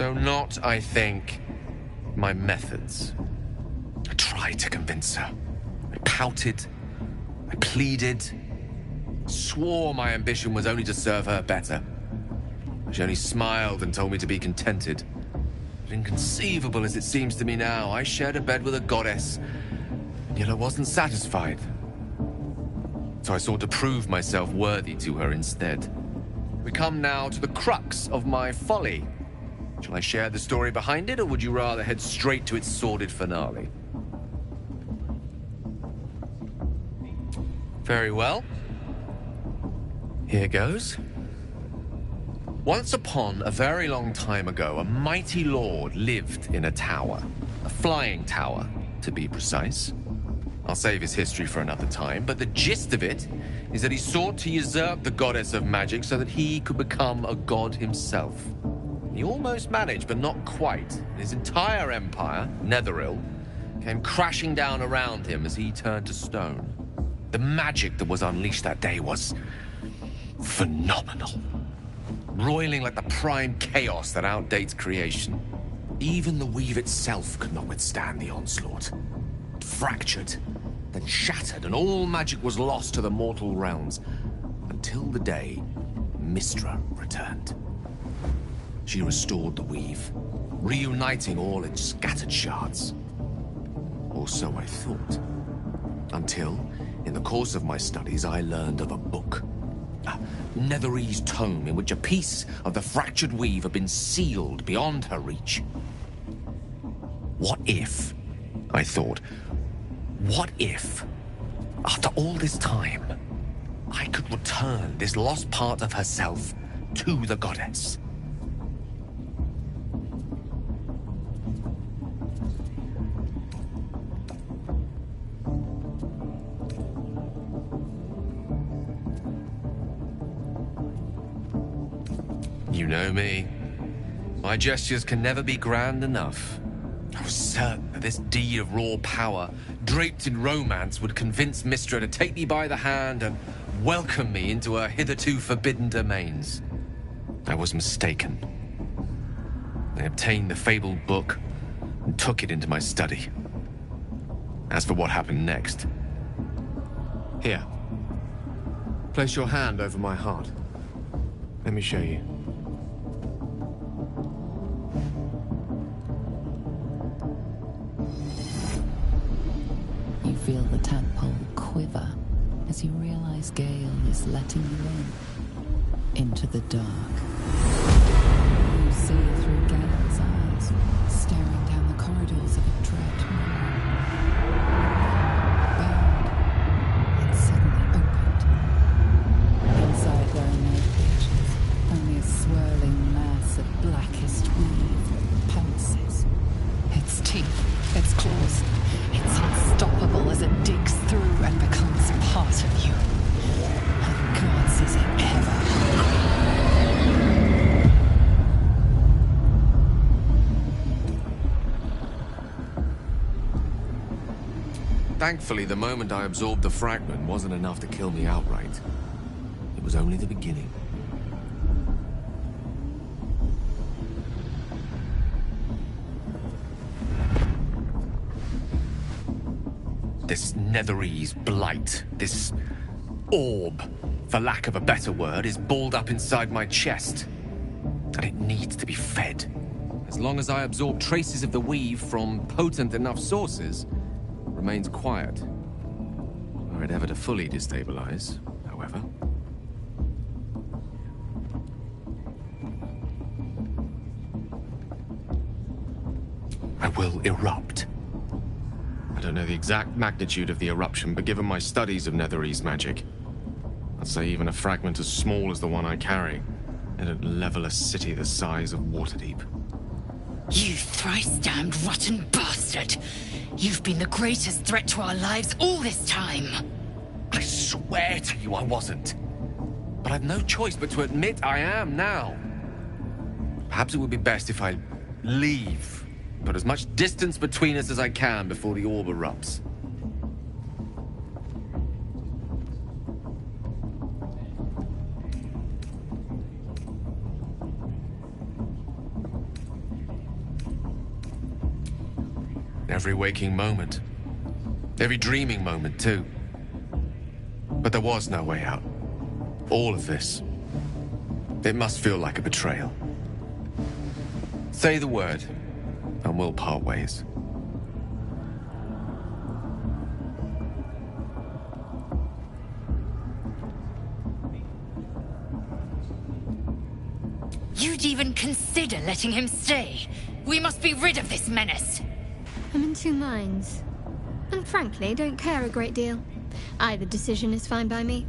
Though not, I think, my methods. I tried to convince her. I pouted. I pleaded. Swore my ambition was only to serve her better. She only smiled and told me to be contented. But inconceivable as it seems to me now, I shared a bed with a goddess, and yet I wasn't satisfied. So I sought to prove myself worthy to her instead. We come now to the crux of my folly. Shall I share the story behind it, or would you rather head straight to its sordid finale? Very well. Here goes. Once upon a very long time ago, a mighty lord lived in a tower. A flying tower, to be precise. I'll save his history for another time, but the gist of it is that he sought to usurp the goddess of magic so that he could become a god himself. He almost managed, but not quite. His entire empire, Netheril, came crashing down around him as he turned to stone. The magic that was unleashed that day was phenomenal. Roiling like the prime chaos that outdates creation. Even the weave itself could not withstand the onslaught. It fractured, then shattered, and all magic was lost to the mortal realms. Until the day Mystra returned. She restored the weave, reuniting all its scattered shards. Or so I thought. Until, in the course of my studies, I learned of a book. A Netherese tome in which a piece of the fractured weave had been sealed beyond her reach. What if, I thought, what if, after all this time, I could return this lost part of herself to the goddess? You know me. My gestures can never be grand enough. I was certain that this deed of raw power, draped in romance, would convince Mystra to take me by the hand and welcome me into her hitherto forbidden domains. I was mistaken. I obtained the fabled book and took it into my study. As for what happened next... Here. Place your hand over my heart. Let me show you. You feel the tadpole quiver as you realize Gale is letting you into the dark. You see through Gale's eyes, staring down the corridors of a dread room. Bound and suddenly opened. Inside there are no creatures, only a swirling mass of blackest weave that pulses. Its teeth, its claws, it's unstoppable as it digs through and becomes part of you. And gods, is it ever Thankfully, the moment I absorbed the fragment wasn't enough to kill me outright. It was only the beginning. This Netherese blight, this orb, for lack of a better word, is balled up inside my chest. And it needs to be fed. As long as I absorb traces of the weave from potent enough sources, remains quiet. Were it ever to fully destabilize, however. I will erupt. I don't know the exact magnitude of the eruption, but given my studies of Netherese magic, I'd say even a fragment as small as the one I carry, it'd level a city the size of Waterdeep. You thrice-damned rotten bastard! You've been the greatest threat to our lives all this time! I swear to you I wasn't. But I've no choice but to admit I am now. Perhaps it would be best if I leave. Put as much distance between us as I can before the orb erupts. Every waking moment. Every dreaming moment, too. But there was no way out. All of this. It must feel like a betrayal. Say the word, and we'll part ways. You'd even consider letting him stay. We must be rid of this menace. I'm in two minds. And frankly, don't care a great deal. Either decision is fine by me.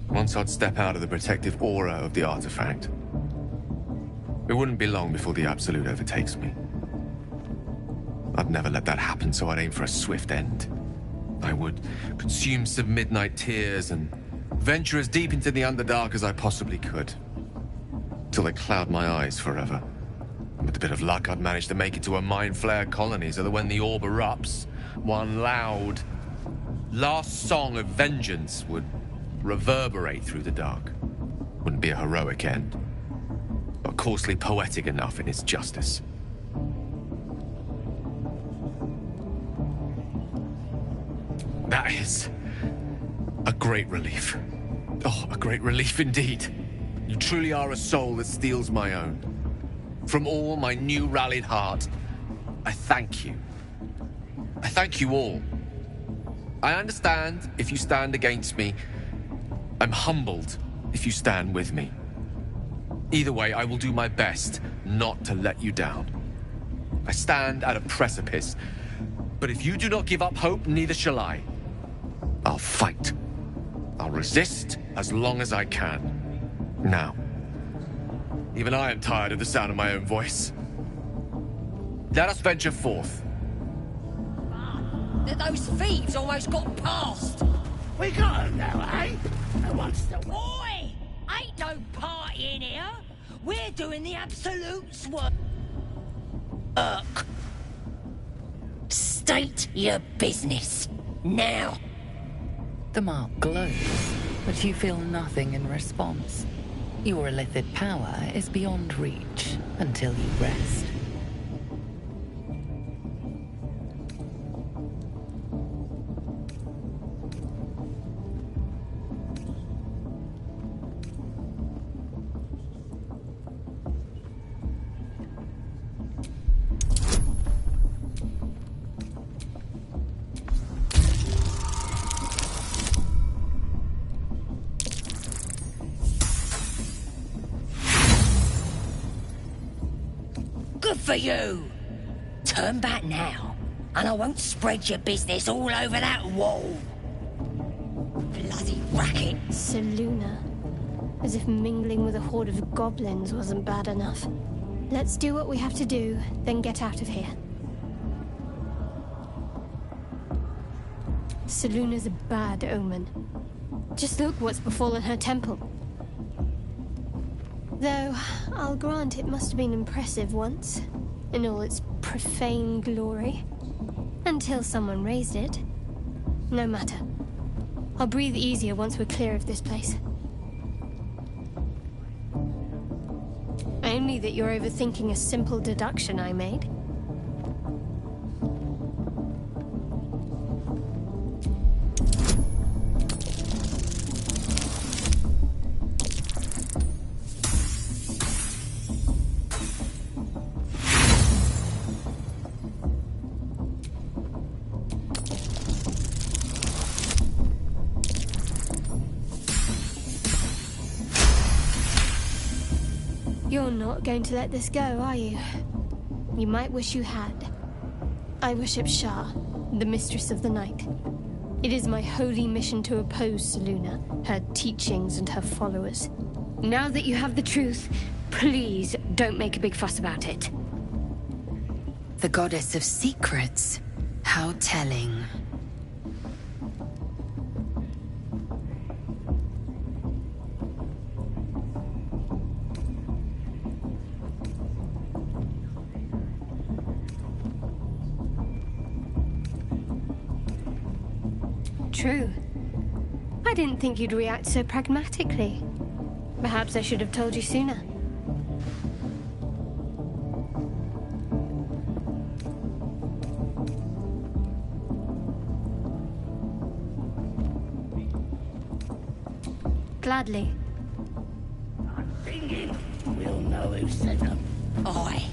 Once I'd step out of the protective aura of the artifact, it wouldn't be long before the Absolute overtakes me. I'd never let that happen, so I'd aim for a swift end. I would consume some midnight tears and venture as deep into the Underdark as I possibly could. Till they cloud my eyes forever. And with a bit of luck, I'd manage to make it to a mind flare colony so that when the orb erupts, one loud, last song of vengeance would reverberate through the dark. Wouldn't be a heroic end, but coarsely poetic enough in its justice. That is a great relief. Oh, a great relief indeed. You truly are a soul that steals my own. From all my new rallied heart, I thank you. I thank you all. I understand if you stand against me. I'm humbled if you stand with me. Either way, I will do my best not to let you down. I stand at a precipice, but if you do not give up hope, neither shall I. I'll fight. I'll resist as long as I can. Now, even I am tired of the sound of my own voice. Let us venture forth. Those thieves almost got past. We got them now, eh? No one's the... Oi! Ain't no party in here. We're doing the Absolute's work. State your business. Now. The mark glows, but you feel nothing in response. Your illithid power is beyond reach until you rest. Good for you! Turn back now, and I won't spread your business all over that wall. Bloody racket. Seluna. As if mingling with a horde of goblins wasn't bad enough. Let's do what we have to do, then get out of here. Seluna's a bad omen. Just look what's befallen her temple. Though, I'll grant it must have been impressive once, in all its profane glory. Until someone raised it. No matter. I'll breathe easier once we're clear of this place. Only that you're overthinking a simple deduction I made. You're not going to let this go, are you? You might wish you had. I worship Shah, the Mistress of the Night. It is my holy mission to oppose Seluna, her teachings and her followers. Now that you have the truth, please don't make a big fuss about it. The goddess of secrets. How telling. True. I didn't think you'd react so pragmatically. Perhaps I should have told you sooner. Gladly. I'm thinking we'll know who sent them. Oi!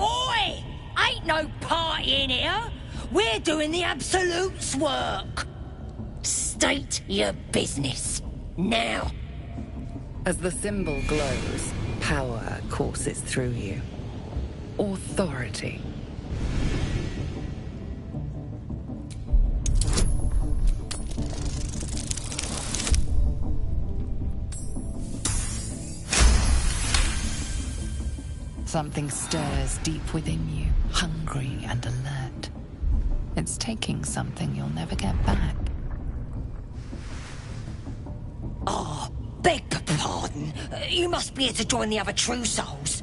Oi! Ain't no party in here! We're doing the Absolute's work! State your business. Now. As the symbol glows, power courses through you. Authority. Something stirs deep within you, hungry and alert. It's taking something you'll never get back. Oh, beg pardon. You must be here to join the other true souls.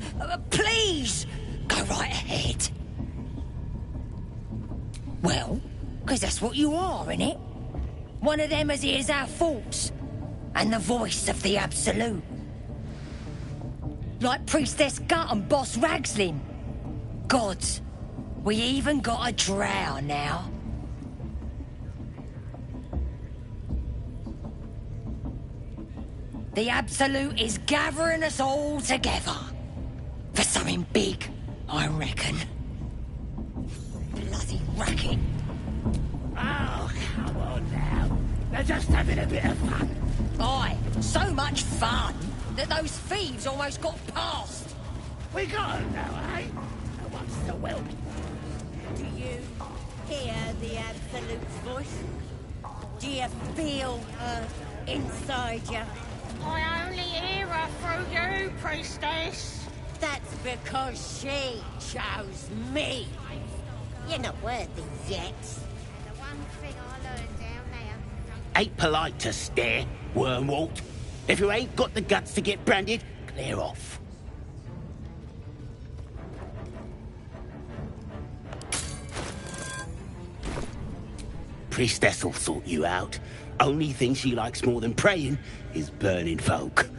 Please, go right ahead. Well, because that's what you are, innit? One of them as hears our thoughts. And the voice of the Absolute. Like Priestess Gut and Boss Ragslin. Gods, we even got a drow now. The Absolute is gathering us all together. For something big, I reckon. Bloody racket. Oh, come on now. They're just having a bit of fun. Aye, so much fun that those thieves almost got past. We got them now, eh? What's the will? Do you hear the Absolute's voice? Do you feel her inside you? I only hear her through you, Priestess. That's because she chose me. You're not worthy yet. The one thing I learned down there. Ain't polite to stare, Wormwalt. If you ain't got the guts to get branded, clear off. Priestess'll sort you out. Only thing she likes more than praying is burning folk.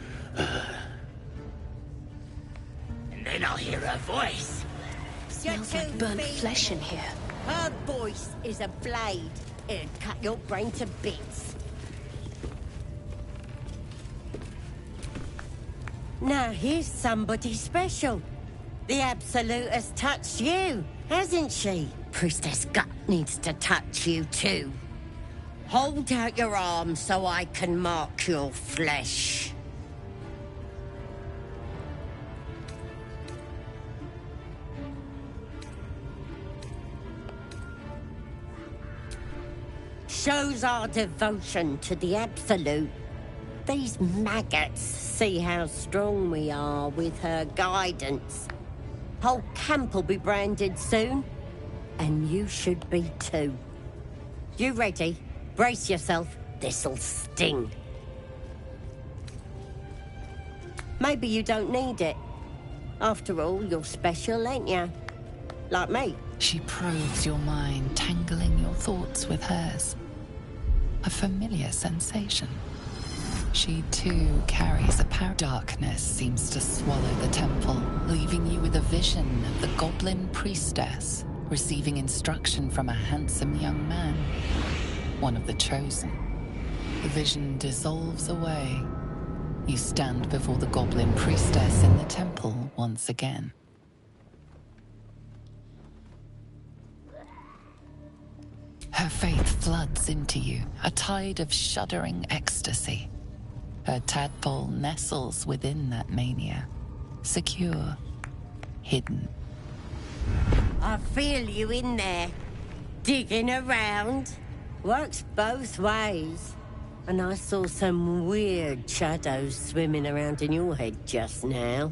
And then I'll hear her voice. Smells like burnt flesh in here. Her voice is a blade. It'd cut your brain to bits. Now here's somebody special. The Absolute has touched you, hasn't she? Priestess Gut needs to touch you too. Hold out your arm so I can mark your flesh. Shows our devotion to the Absolute. These maggots see how strong we are with her guidance. Whole camp will be branded soon, and you should be too. You ready? Brace yourself. This'll sting. Maybe you don't need it. After all, you're special, ain't you? Like me. She probes your mind, tangling your thoughts with hers. A familiar sensation. She too carries a power. Darkness seems to swallow the temple, leaving you with a vision of the goblin priestess receiving instruction from a handsome young man, one of the chosen. The vision dissolves away. You stand before the goblin priestess in the temple once again. Her faith floods into you, a tide of shuddering ecstasy. Her tadpole nestles within that mania, secure, hidden. I feel you in there, digging around. Works both ways. And I saw some weird shadows swimming around in your head just now.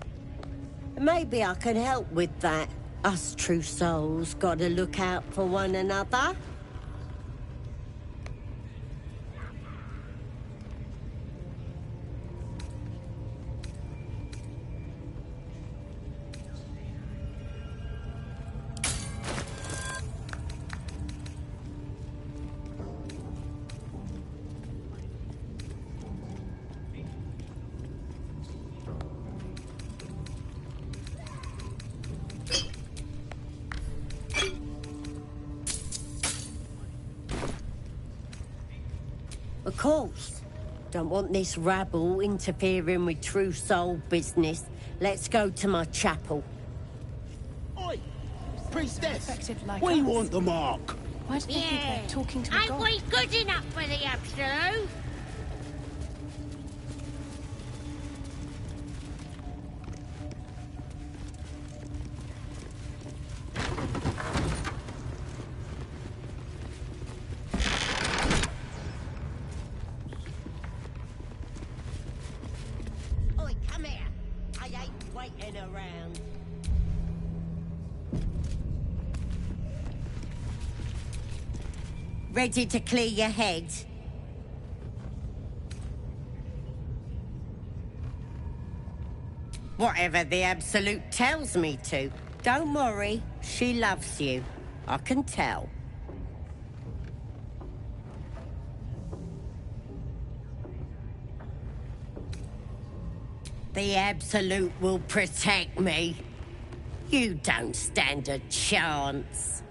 Maybe I can help with that. Us true souls gotta look out for one another. Of course. Don't want this rabble interfering with true soul business. Let's go to my chapel. Oi! Priestess! Like we us. want the mark! Why do they think they're talking to a Ain't god? we good enough for the Absolute? Oi, come here. I ain't waiting around. Ready to clear your head? Whatever the Absolute tells me to. Don't worry, she loves you. I can tell. The Absolute will protect me. You don't stand a chance.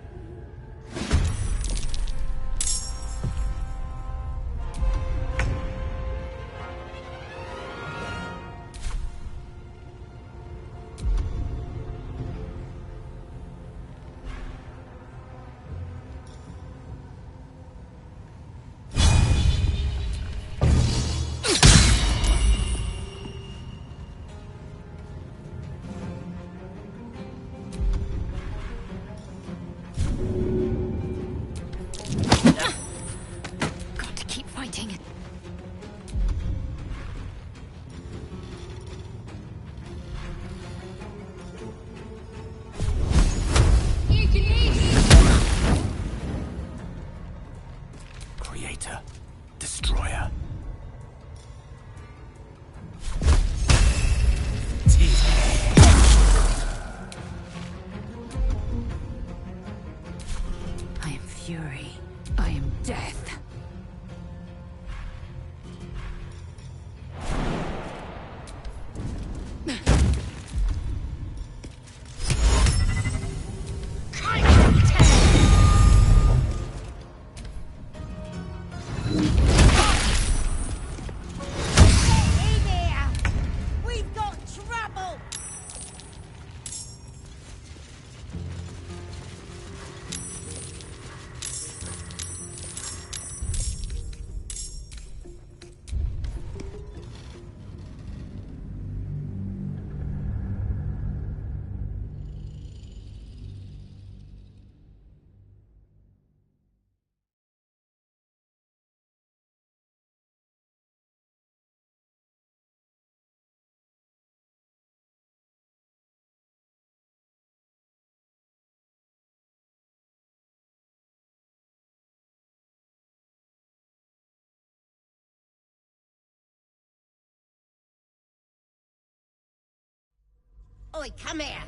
Oi, come here.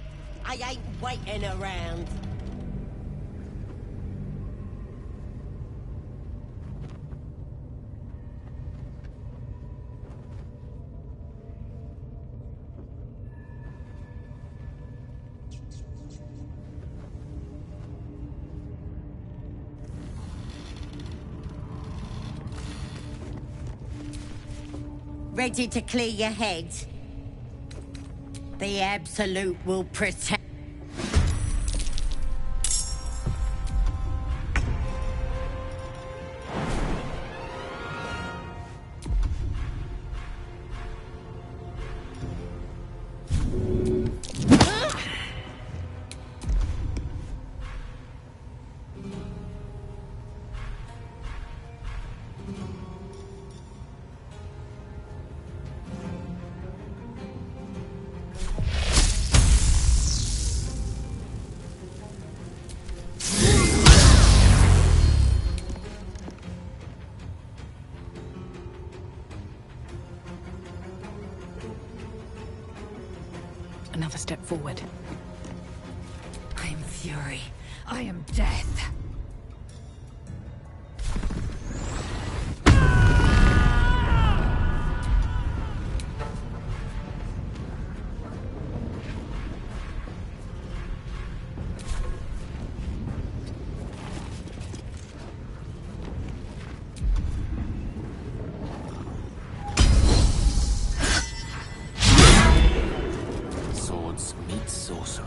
I ain't waiting around. Ready to clear your head? The Absolute will protect. Another step forward. I am fury. I am death. Swords meet sorcery.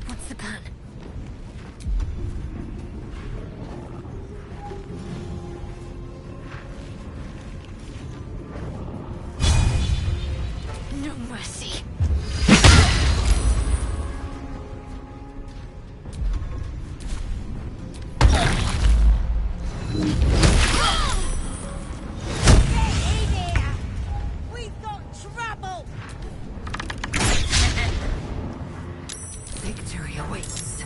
What's the plan? No mercy. We've got trouble! Victory awaits.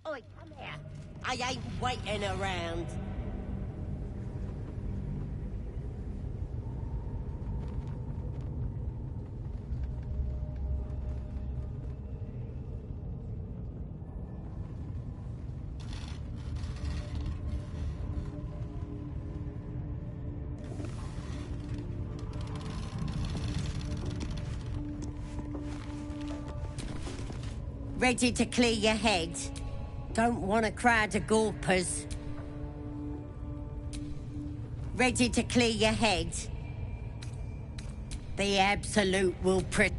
Oi, come here. I ain't waiting around. Ready to clear your head? Don't want a crowd of gawpers. Ready to clear your head? The Absolute will protect.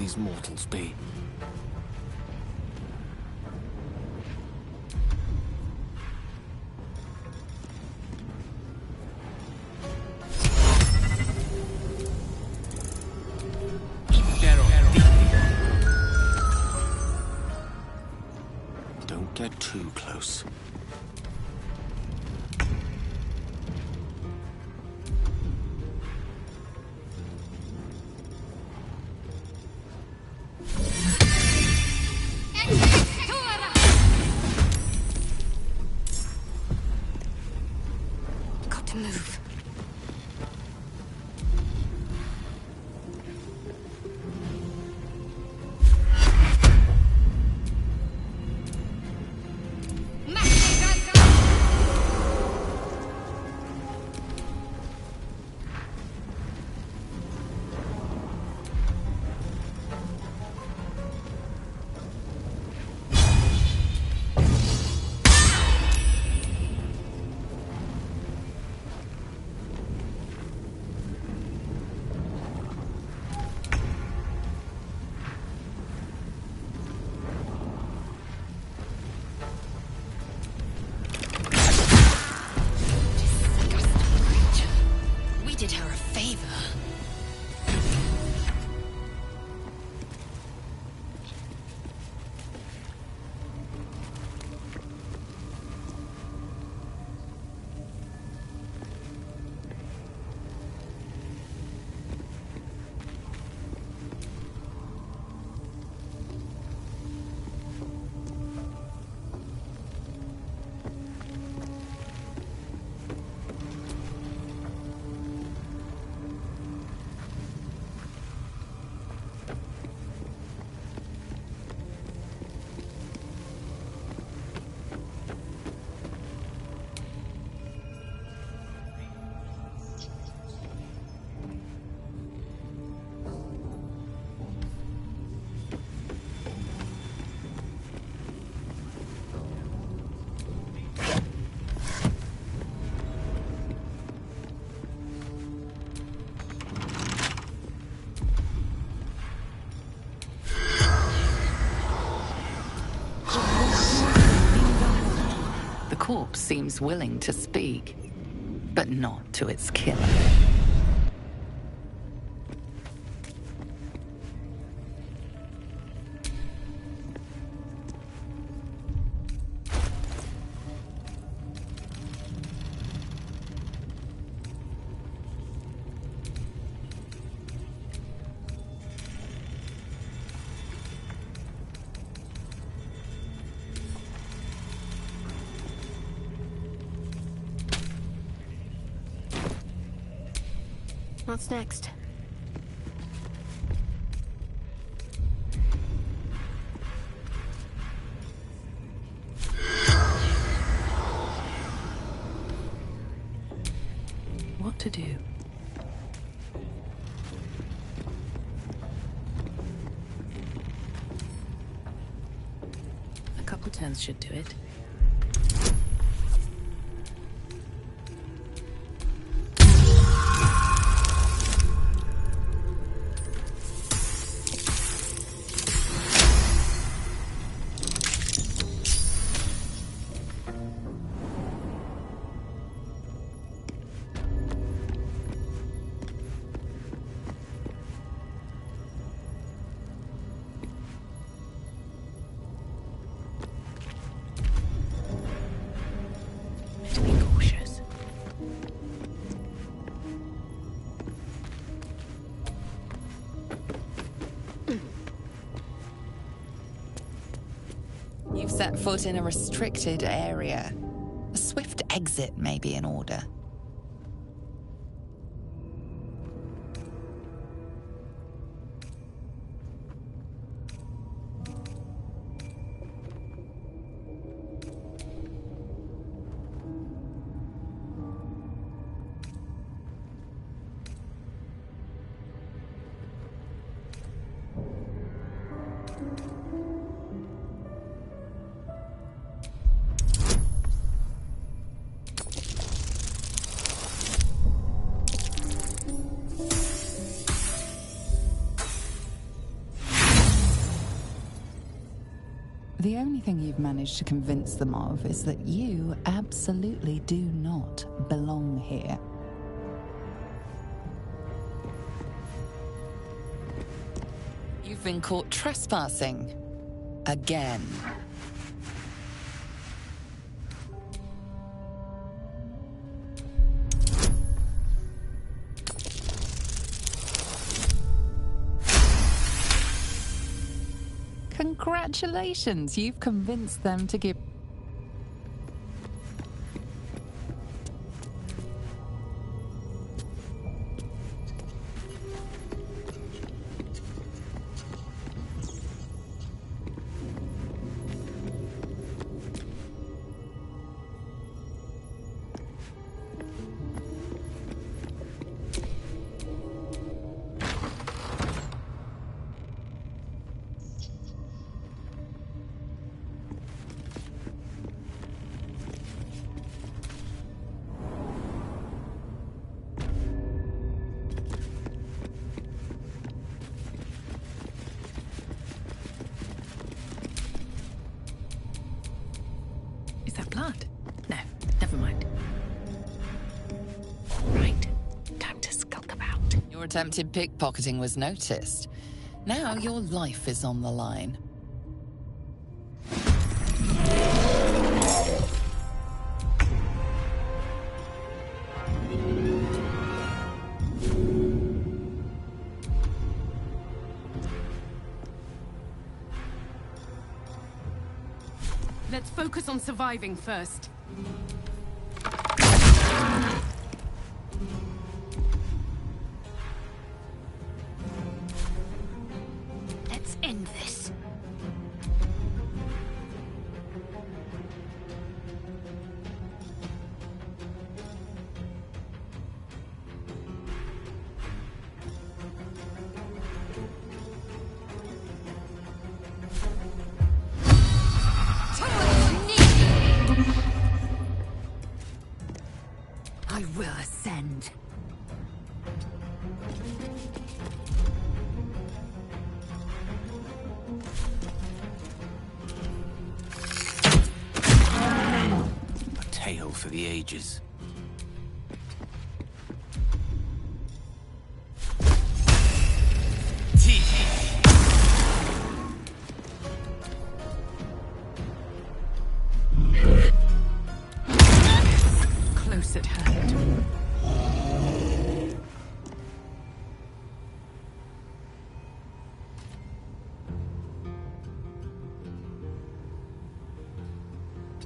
these mortals be? Don't get too close. Got to move. We did her a favor. The corpse seems willing to speak, but not to its killer. What's next? What to do? A couple turns should do it. You've set foot in a restricted area. A swift exit may be in order. The only thing you've managed to convince them of is that you absolutely do not belong here. You've been caught trespassing. Again. Congratulations, you've convinced them to give... Is that blood? No, never mind. Right, time to skulk about. Your attempted pickpocketing was noticed. Now your life is on the line. Let's focus on surviving first. Let's end this. I will ascend. A tale for the ages. Close at hand.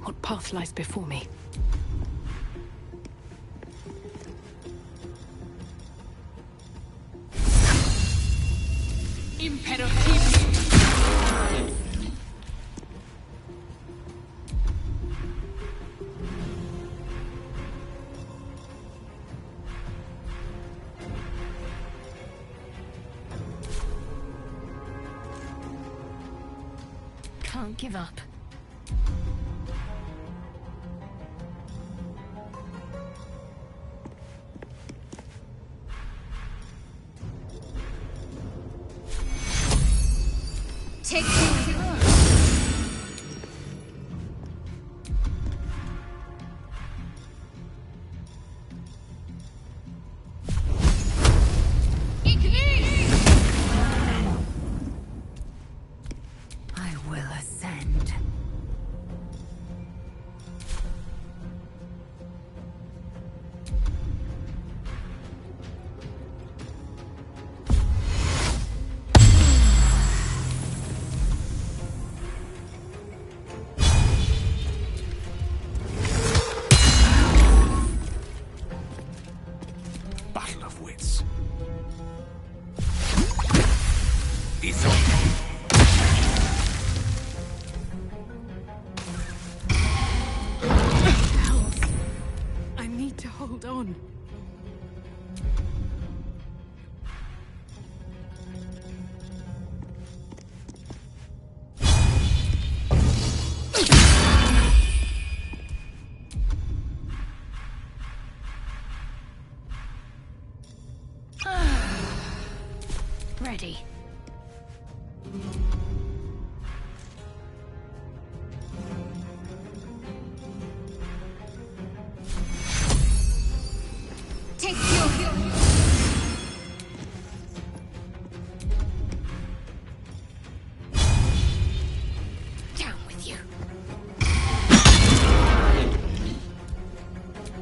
What path lies before me? Can't give up. Take it. I will ascend. Battle of wits. It's on. I need to hold on. Ready. Take your... Down with you.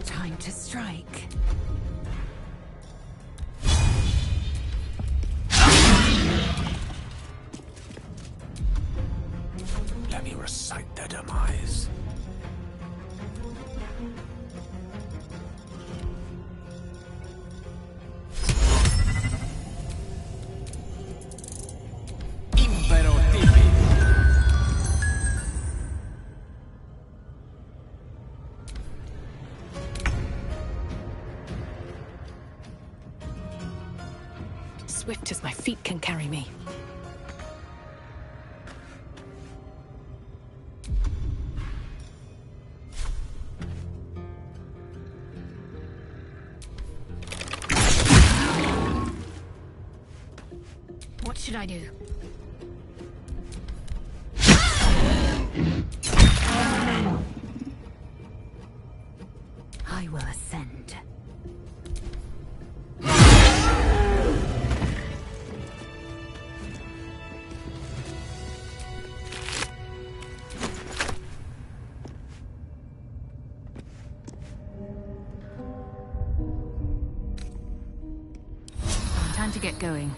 Time to strike. Let me recite their demise. Swift as my feet can carry me. What should I do? I will ascend. Time to get going.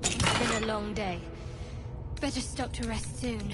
It's been a long day. Better stop to rest soon.